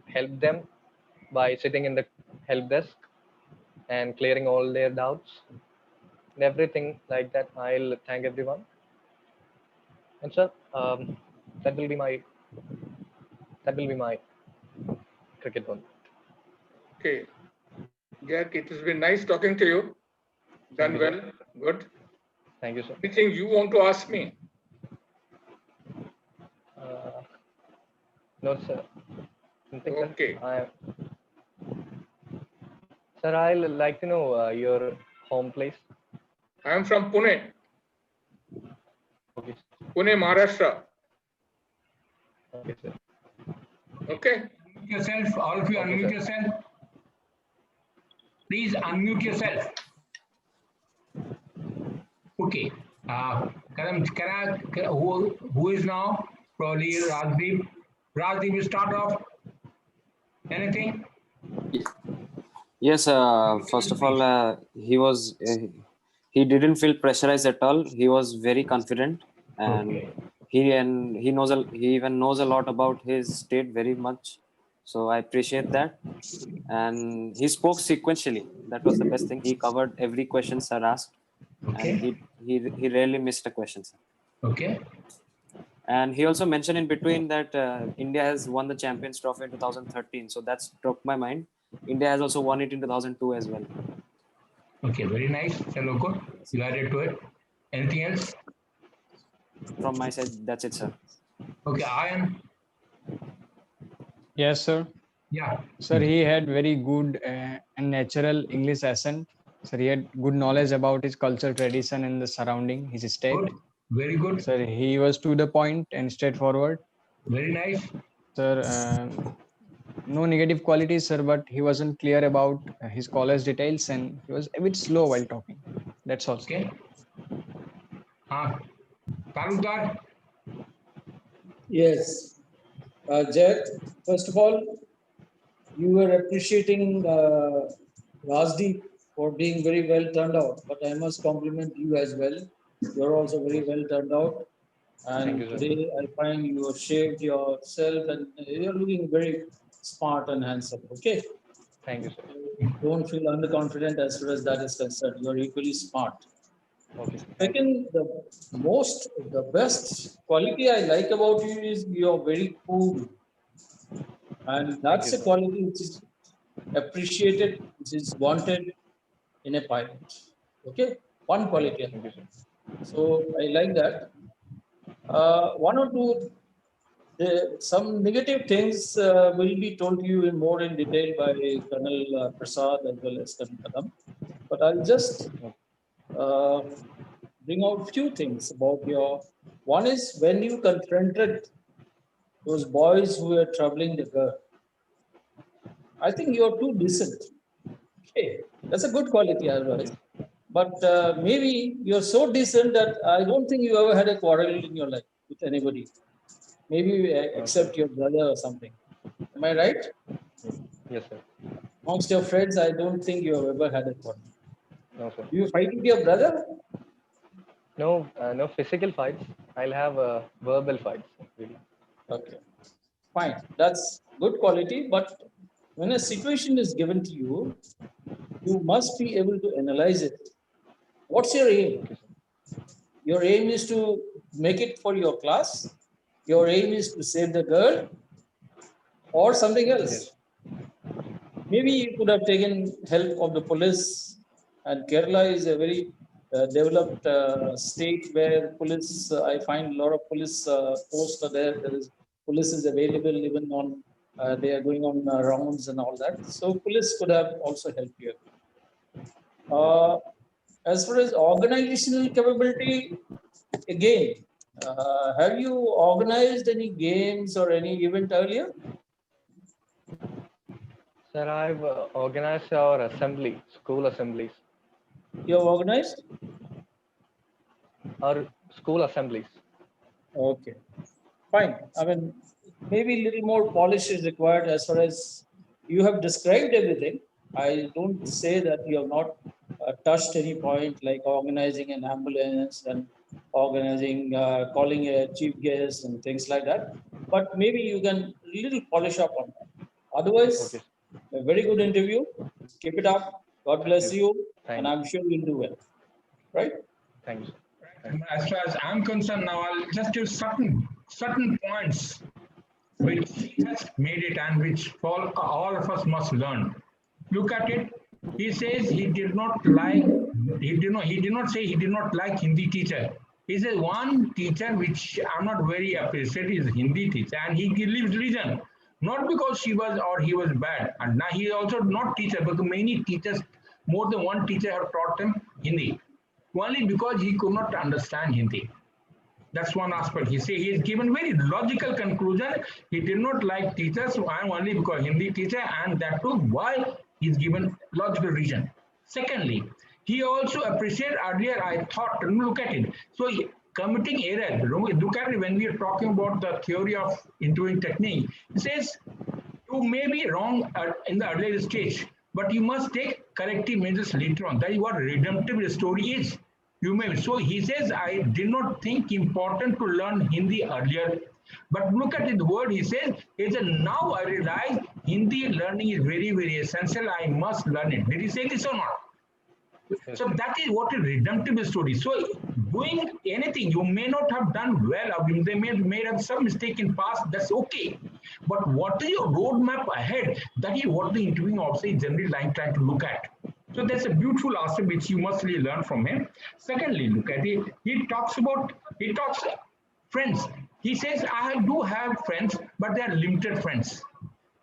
helped them by sitting in the help desk and clearing all their doubts and everything like that. I'll thank everyone. And sir, that will be my that will be my cricket one. Okay. Jack, it has been nice talking to you. Done well. Good. Thank you, sir. Anything you want to ask me? No, sir. Nothing, sir. Okay. Sir, I'll like to know your home place. I am from Pune. Okay. Pune, Maharashtra. Okay, sir. Okay. Unmute yourself. All of you Okay, unmute sir. yourself. Please unmute yourself. Okay. Who is now? Probably Rajdeep. Rajdeep, you start off. Anything? Yes, first of all, he didn't feel pressurized at all. He was very confident, and Okay. he even knows a lot about his state very much. So I appreciate that. And he spoke sequentially. That was the best thing. He covered every question sir asked, and Okay. he rarely missed a question, sir. Okay. And he also mentioned in between that India has won the Champions Trophy in 2013. So that struck my mind. India has also won it in 2002 as well. Okay. Very nice. Hello, good. You added to it. Anything else? From my side, that's it, sir. Okay. Ayan. Yes, sir. Yeah. Sir, he had very good and natural English accent. Sir, he had good knowledge about his culture, tradition, and the surrounding, his state. Good. Very good. Sir, he was to the point and straightforward. Very nice. Sir, no negative qualities, sir, but he wasn't clear about his college details and he was a bit slow while talking. That's all. Okay. Talukdar. Yes, Jack, first of all, you were appreciating Rajdeep for being very well turned out, but I must compliment you as well. You're also very well turned out. And Thank you, sir. today I find you have shaved yourself and you're looking very smart and handsome. Okay. Thank you, sir. Don't feel underconfident as far as that is concerned. You're equally smart. Okay. Second, the best quality I like about you is you're very cool. And that's you, a sir. quality which is appreciated, which is wanted in a pilot. Okay, one quality. Thank you, sir. So I like that. One or two, some negative things will be told to you in more in detail by Colonel Prasad as well as Colonel Kadam. But I'll just bring out few things about your. One is when you confronted those boys who were troubling the girl. I think you're too decent. Okay. That's a good quality, otherwise. But maybe you're so decent that I don't think you ever had a quarrel in your life with anybody. Maybe except your brother or something. Am I right? Yes, sir. Amongst your friends, I don't think you have ever had a quarrel. No, sir. Do you fight with your brother? No, no physical fights. I'll have verbal fights. Really. Okay, fine. That's good quality. But when a situation is given to you, you must be able to analyze it. What's your aim? Okay, sir. Your aim is to make it for your class. Your aim is to save the girl or something else. Yes. Maybe you could have taken help of the police. And Kerala is a very developed state where police, I find a lot of police posts are there. There is police is available even on, they are going on rounds and all that. So police could have also helped you. As far as organizational capability, again, have you organized any games or any event earlier? Sir, I've organized our assembly, school assemblies. You have organized? Our school assemblies. Okay, fine. I mean, maybe a little more polish is required as far as you have described everything. I don't say that you have not touched any point like organizing an ambulance and organizing, calling a chief guest and things like that. But maybe you can little polish up on that. Otherwise, Okay. a very good interview. Keep it up. God bless you, Thank and you. I'm sure you'll do well. Right? Thank you, sir. As far as I'm concerned now, I'll just give certain points which he has made it and which all of us must learn. Look at it. He says he did not say he did not like Hindi teacher. He says one teacher which I'm not very appreciative is Hindi teacher, and he gives reason. Not because she was or he was bad. And now he also not teacher, but many teachers, more than one teacher have taught him Hindi. Only because he could not understand Hindi. That's one aspect. He has given very logical conclusion. He did not like teachers only because Hindi teacher, and that too why he's given logical reason. Secondly, he also appreciated earlier. I thought, look at it. So committing error. Look at it when we are talking about the theory of interviewing technique. It says you may be wrong in the earlier stage, but you must take corrective measures later on. That is what redemptive story is. You may. So he says, I did not think important to learn Hindi earlier. But look at the word he says, is now I realize Hindi learning is very, very essential. I must learn it. Did he say this or not? Yes. So that is what a redemptive story. So doing anything, you may not have done well, or they may have some mistake in past, that's okay. But what is your roadmap ahead? That is what the interviewing officer is generally trying to look at. So that's a beautiful aspect which you must really learn from him. Secondly, look at it. He talks friends. He says, I do have friends, but they are limited friends.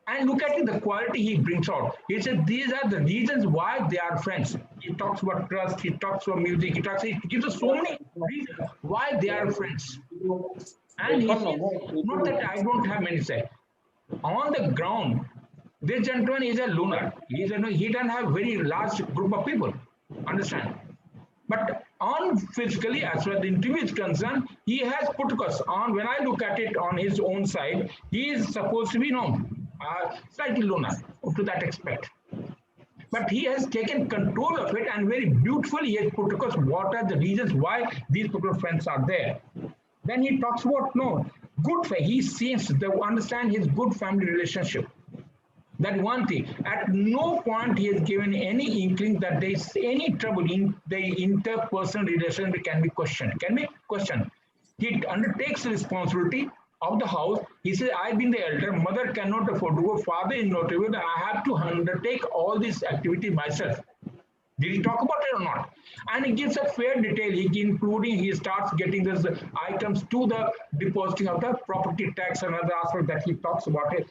And look at it, the quality he brings out. He says, these are the reasons why they are friends. He talks about trust, he talks about music, he gives us so many reasons why they are friends. And he says, not that I don't have many say. On the ground, this gentleman is a loner. He doesn't have very large group of people. Understand? But on physically, as far as the interview is concerned, he has put us on. When I look at it on his own side, he is supposed to be slightly loner to that aspect. But he has taken control of it, and very beautifully he has put across what are the reasons why these particular friends are there. Then he talks about he seems to understand his good family relationship. That one thing. At no point he has given any inkling that there is any trouble in the interpersonal relation that can be questioned. He undertakes the responsibility of the house. He says, I've been the elder, mother cannot afford to go, father is not able, I have to undertake all this activity myself. Did he talk about it or not? And he gives a fair detail, he starts getting these items to the depositing of the property tax, another aspect that he talks about it,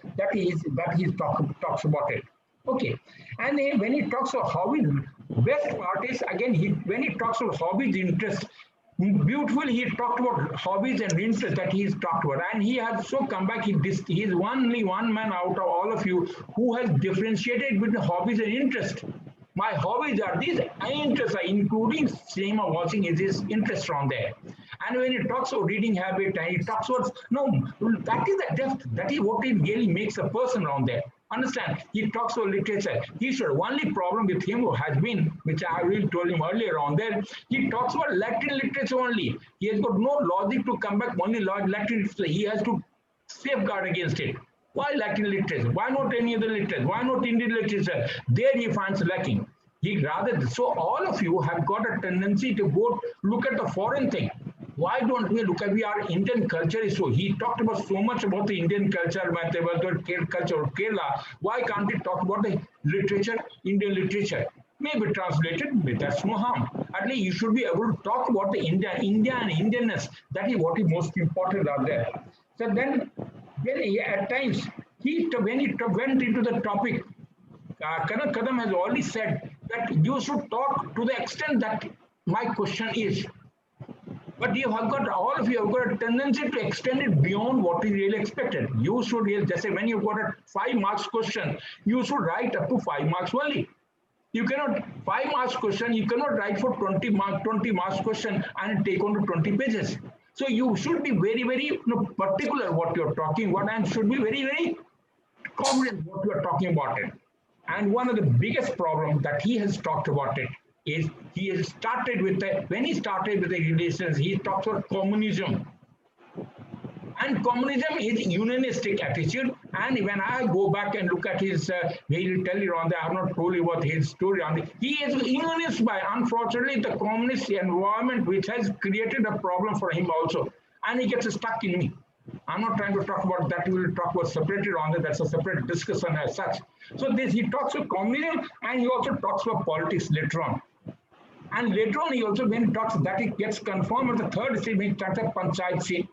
talks about it. Okay. And then when he talks of hobbies, best part is, again, when he talks of hobbies, interest, beautifully he talked about hobbies and interests that he's talked about, and he has so come back. He is only one man out of all of you who has differentiated between hobbies and interest. My hobbies are these interests, are including cinema watching is his interest on there. And when he talks about reading habit and he talks about, no, that is the depth, that is what it really makes a person on there. Understand? He talks about literature. He should. Only problem with him has been, which I really told him earlier on there, he talks about Latin literature only. He has got no logic to come back only Latin literature. He has to safeguard against it. Why Latin literature? Why not any other literature? Why not Indian literature? There he finds lacking. He rather, so all of you have got a tendency to go look at the foreign thing. Why don't we look at our Indian culture is so? He talked about so much about the Indian culture, culture of Kerala. Why can't he talk about the literature, Indian literature? Maybe translated, but that's no harm. At least you should be able to talk about the India and Indianness. That is what is most important out there. So then at times, when he went into the topic, Karan Kadam has already said that you should talk to the extent that my question is. But you have got, all of you have got a tendency to extend it beyond what is really expected. You should, just say, when you've got a 5 marks question, you should write up to 5 marks only. You cannot, 5 marks question, you cannot write for 20 marks question and take on to 20 pages. So you should be very, very particular what you're talking about and should be very, very confident what you're talking about it. And one of the biggest problems that he has talked about it is he has started with when he started with the relations, he talks about communism. And communism is unionistic attitude. And when I go back and look at his, he will tell you on that, I have not told you about his story on it. He is unionist by, unfortunately, the communist environment, which has created a problem for him also. And he gets stuck in me. I'm not trying to talk about that. We will talk about separated on that. That's a separate discussion as such. So this, he talks about communism and he also talks about politics later on. And later on, he also, when he talks, that it gets confirmed at the third stage, when he talks about panchayat seat.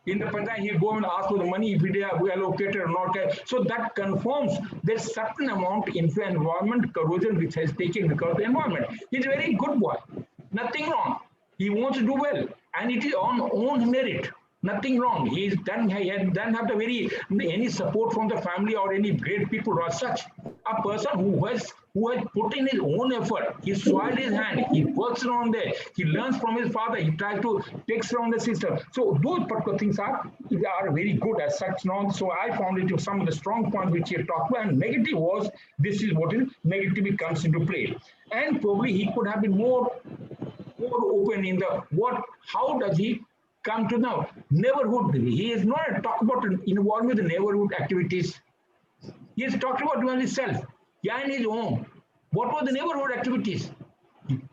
In the panchayat, he'll go and ask for the money if it is allocated or not. So that confirms there's certain amount in the environment corrosion which has taken because of the environment. He's a very good boy. Nothing wrong. He wants to do well. And it is on own merit. Nothing wrong. He doesn't have any support from the family or any great people or such. A person who has put in his own effort, he soiled his hand, he works around there, he learns from his father, he tries to take from the system. So those particular things are very good as such now. So I found it some of the strong points which he talked about, and negative was this is what is negativity comes into play. And probably he could have been more open in the how does he come to now neighborhood. He is not talk about involvement with the neighborhood activities. He has talked about himself. Yeah, in his home. What were the neighborhood activities?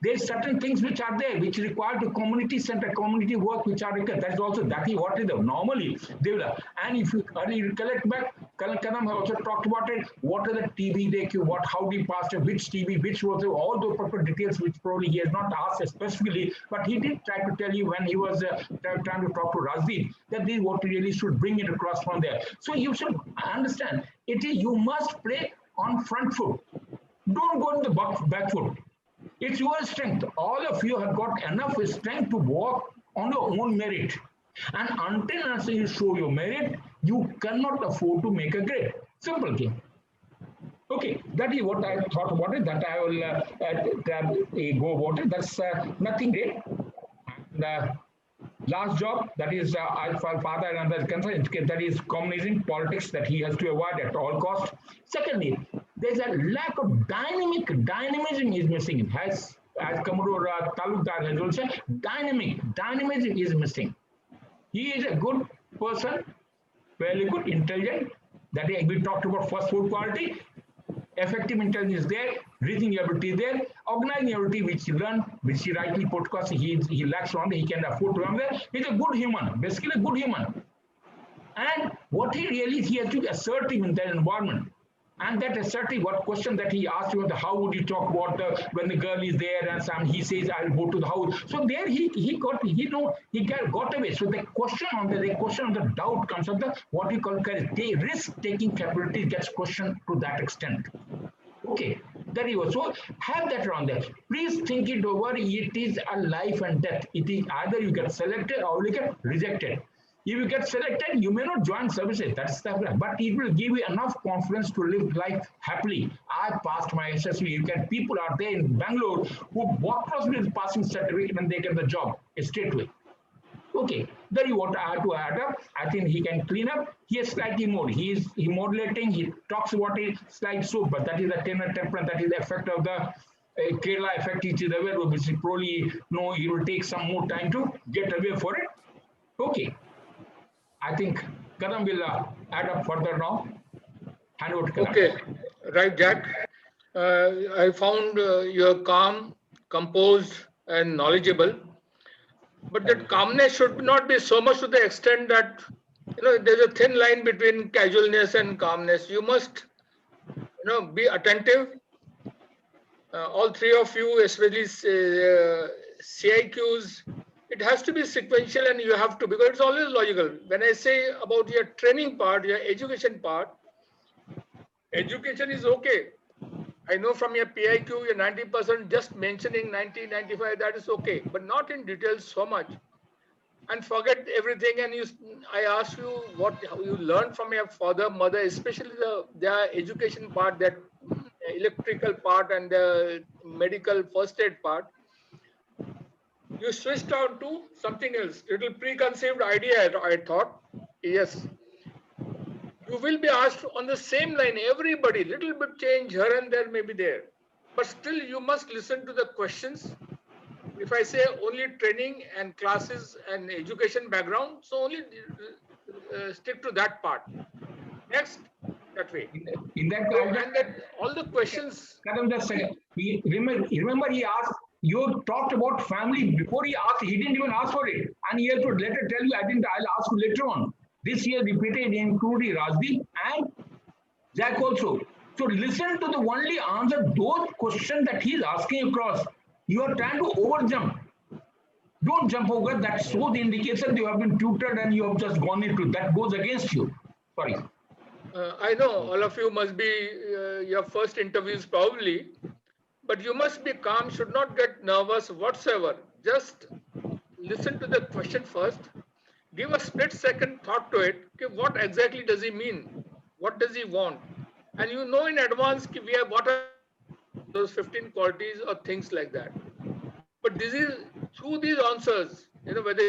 There's certain things which are there, which require the community center, community work, which are required. That's also what is the normally they will. And if you recollect back, Kadam also talked about it. What are the TB they queue? How he passed it, which TB, which was all those proper details, which probably he has not asked specifically, but he did try to tell you when he was trying to talk to Razdeep that this is what really should bring it across from there. So you should understand it is you must play on front foot. Don't go in the back foot. It's your strength. All of you have got enough strength to walk on your own merit. And until you show your merit, you cannot afford to make a grade. Simple thing. Okay, that is what I thought about it. That I will go about it. That's nothing great. And, last job, that is father and other concern, that is communism, politics that he has to avoid at all costs. Secondly, there's a lack of dynamism is missing. As Commodore Talukdar has also said, dynamism is missing. He is a good person, fairly good, intelligent. That is, we talked about first food quality. Effective intelligence is there, reasoning ability is there, organizing ability which he learned, which he rightly put because he lacks on, he can afford to run there. He's a good human, basically a good human. And what he really is, he has to be assertive in that environment. And that assertive, what question that he asked you, how would you talk about when the girl is there and he says, I'll go to the house. So there he got away. So the question on the doubt comes of the what we call risk-taking capability gets questioned to that extent. Okay, there you go. So have that around there. Please think it over. It is a life and death. It is either you get selected or you get rejected. If you get selected, you may not join services. That's the problem. But it will give you enough confidence to live life happily. I passed my SSB. You can people are there in Bangalore who walk across with passing certificate and they get the job straight away. Okay, then you want to add up. I think he can clean up. He is slightly more. He modulating. He talks about it like so, but that is the tenor temperament. That is the effect of the Kerala effect, which is aware, which is probably no. It will take some more time to get away for it. Okay, I think Kadam will add up further now. Hand over to Kadam. Okay, right, Jack. I found you're calm, composed, and knowledgeable. But that calmness should not be so much to the extent that, there's a thin line between casualness and calmness. You must, be attentive. All three of you, especially CIQs, it has to be sequential and you have to, because it's always logical. When I say about your training part, your education part, education is okay. I know from your PIQ, your 90%, just mentioning 90, 95, that is okay, but not in detail so much. And forget everything. And I ask you how you learned from your father, mother, especially their education part, that electrical part and the medical first aid part. You switched on to something else, little preconceived idea, I thought. Yes. You will be asked on the same line, everybody, little bit change here and there may be there. But still you must listen to the questions. If I say only training and classes and education background, so only stick to that part. Next, that way. In that, and that all the questions. Kadam, just a second. Remember he asked, you talked about family before he asked, he didn't even ask for it. And he has to later tell you, I think I'll ask you later on. This year repeated including Rajdeep and Jack also. So listen to the only answer those questions that he's asking across. You are trying to overjump. Don't jump over. That shows the indication you have been tutored and you have just gone into that goes against you. Sorry. I know all of you must be your first interviews probably, but you must be calm, should not get nervous whatsoever. Just listen to the question first. Give a split second thought to it. Okay, what exactly does he mean? What does he want? And you know in advance we have what are those 15 qualities or things like that. But this is through these answers, whether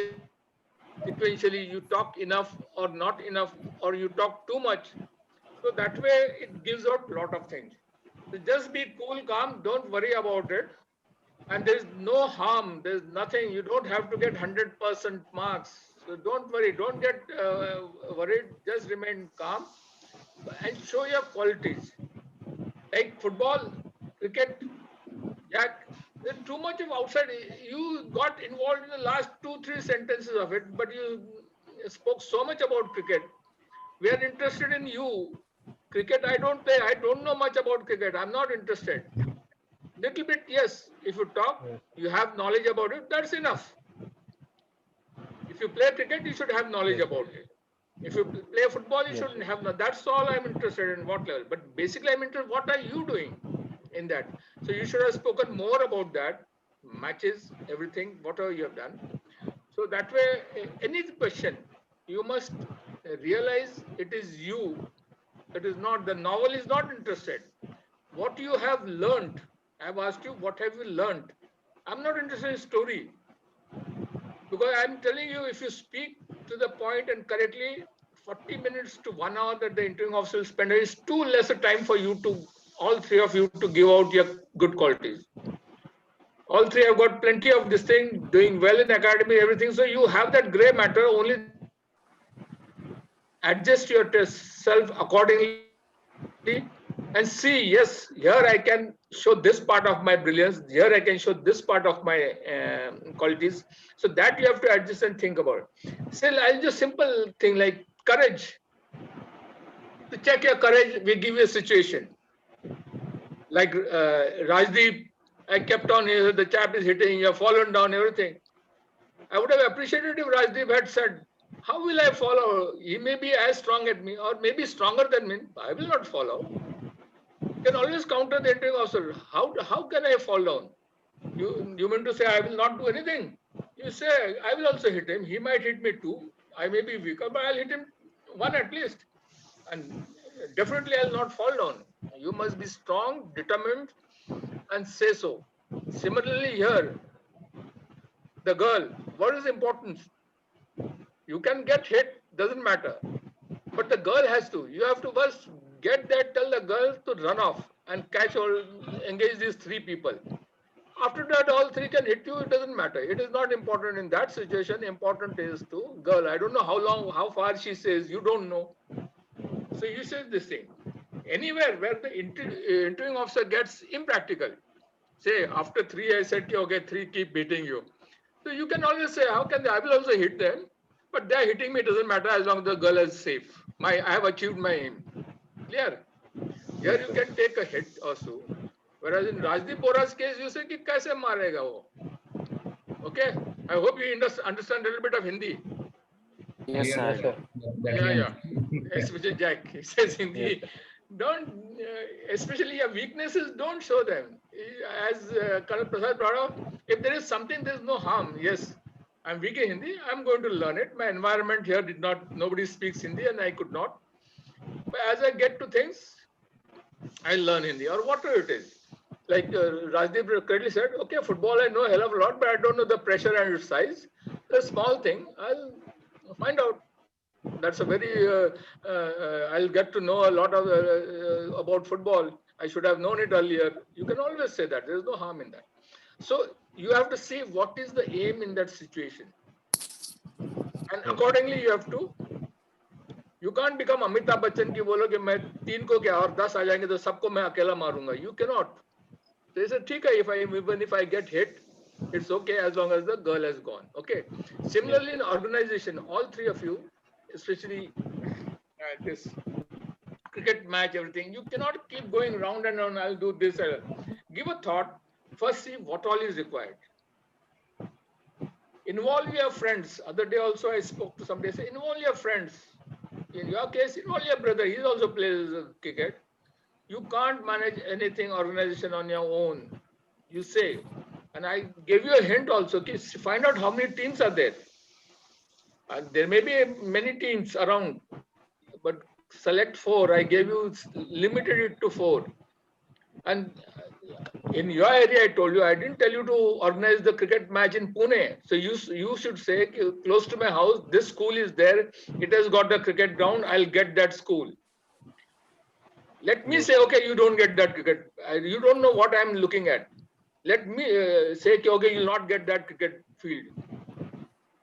sequentially you talk enough or not enough, or you talk too much. So that way it gives out a lot of things. So just be cool, calm, don't worry about it. And there is no harm, there is nothing, you don't have to get 100% marks. So don't worry, don't get worried, just remain calm and show your qualities. Like football, cricket, Jack, there's too much of outside. You got involved in the last 2-3 sentences of it, but you spoke so much about cricket. We are interested in you. Cricket, I don't play. I don't know much about cricket. I'm not interested. Little bit, yes. If you talk, you have knowledge about it, that's enough. If you play cricket, you should have knowledge about it. If you play football, you shouldn't have. That's all I'm interested in, what level. But basically, I'm interested, what are you doing in that? So you should have spoken more about that, matches, everything, whatever you have done. So that way, any question, you must realize it is you. It is not, the novel is not interested. What you have learned, I've asked you, what have you learned? I'm not interested in story. Because I'm telling you, if you speak to the point and correctly, 40 minutes to 1 hour that the interviewing officer will spend is too less a time for you to, all three of you, to give out your good qualities. All three have got plenty of this thing, doing well in academy, everything. So you have that gray matter, only adjust yourself accordingly and see, yes, here I can show this part of my brilliance, here I can show this part of my qualities. So that you have to adjust and think about. Still, I'll just simple thing like courage. To check your courage, we give you a situation. Like Rajdeep, I kept on, the chap is hitting, you have fallen down, everything. I would have appreciated if Rajdeep had said, how will I follow? He may be as strong as me or maybe stronger than me. I will not follow. You can always counter the interview officer. How can I fall down? You mean to say I will not do anything? You say, I will also hit him. He might hit me too. I may be weaker, but I'll hit him one at least. And definitely I'll not fall down. You must be strong, determined, and say so. Similarly here, the girl, what is important? You can get hit, doesn't matter. But the girl has to. You have to first get that, tell the girl to run off and catch or engage these three people. After that, all three can hit you, it doesn't matter. It is not important in that situation. Important is to girl. I don't know how long, how far she says, you don't know. So you say this thing. Anywhere where the interviewing officer gets impractical, say after three, I said, okay, three keep beating you. So you can always say, how can they? I will also hit them, but they're hitting me, it doesn't matter as long as the girl is safe. I have achieved my aim. Clear? Here you can take a hit also. Whereas in Rajdeep Bora's case, you say, ki kaise marega wo? Okay? I hope you understand a little bit of Hindi. Yes, Yes, sir. Yeah. Especially Jack, he says Hindi. Yes, Don't, especially your weaknesses, don't show them. As Colonel Prasad brought up, if there is something, there is no harm. Yes, I'm weak in Hindi, I'm going to learn it. My environment here did not, nobody speaks Hindi and I could not. But as I get to things, I learn Hindi or whatever it is. Like Rajdeep correctly said, okay, football I know a hell of a lot, but I don't know the pressure and its size. A small thing, I'll find out. That's a very, I'll get to know a lot of about football. I should have known it earlier. You can always say that. There's no harm in that. So you have to see what is the aim in that situation. And accordingly, you have to, you can't become Amitabh Bachchan ki bolo कि मैं 3 को क्या और 10 आ जाएंगे तो सबको मैं अकेला मारूंगा. You cannot. They said, ठीक है, even if I get hit, it's okay as long as the girl has gone. Okay. Similarly, in organization, all three of you, especially this cricket match, everything, you cannot keep going round and round. I'll do this. Give a thought. First, see what all is required. Involve your friends. Other day also I spoke to somebody. Say, involve your friends. In your case, involve your brother. He also plays cricket. You can't manage anything organization on your own. You say, and I gave you a hint also. Find out how many teams are there. There may be many teams around, but select 4. I gave you, limited it to 4. And in your area, I told you, I didn't tell you to organize the cricket match in Pune. So you should say, close to my house, this school is there. It has got the cricket ground. I'll get that school. Let me say, okay, you don't get that cricket. You don't know what I'm looking at. Let me say, okay, you'll not get that cricket field.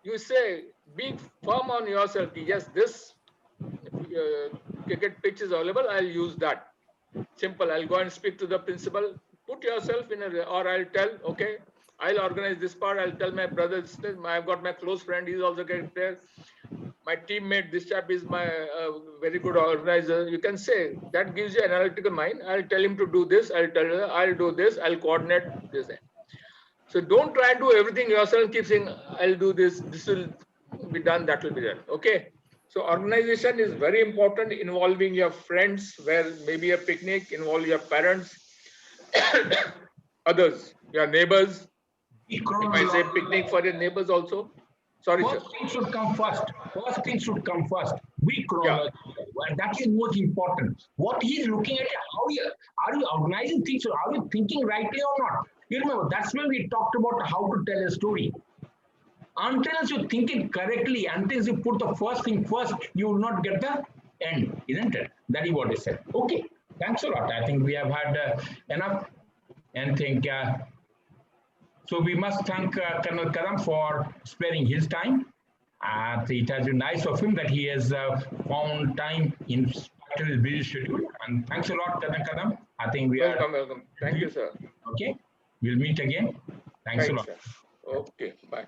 You say, be firm on yourself. Yes, this cricket pitch is available. I'll use that. Simple. I'll go and speak to the principal. Put yourself in a, or I'll tell, okay, I'll organize this part. I'll tell my brother, I've got my close friend. He's also getting there. My teammate, this chap is my very good organizer. You can say that gives you analytical mind. I'll tell him to do this. I'll tell her, I'll do this. I'll coordinate this. So don't try and do everything yourself. Keep saying, I'll do this. This will be done. That will be done. Okay. So organization is very important. Involving your friends, where maybe a picnic, involve your parents, others, your neighbors. If I say picnic for your neighbors also. Sorry, first sir. thing should come first. First thing should come first. Be chronological. And that is most important. What he is looking at, are you organizing things or are you thinking rightly or not? You remember, that's when we talked about how to tell a story. Until you think it correctly, until you put the first thing first, you will not get the end, isn't it? That is what he said. Okay, thanks a lot. I think we have had enough and think. So we must thank Colonel Kadam for sparing his time. It has been nice of him that he has found time in spite of his busy schedule. And thanks a lot, Colonel Kadam. I think we are welcome. Thank you, sir. Okay, we'll meet again. Thanks a lot. Sir. Okay, bye.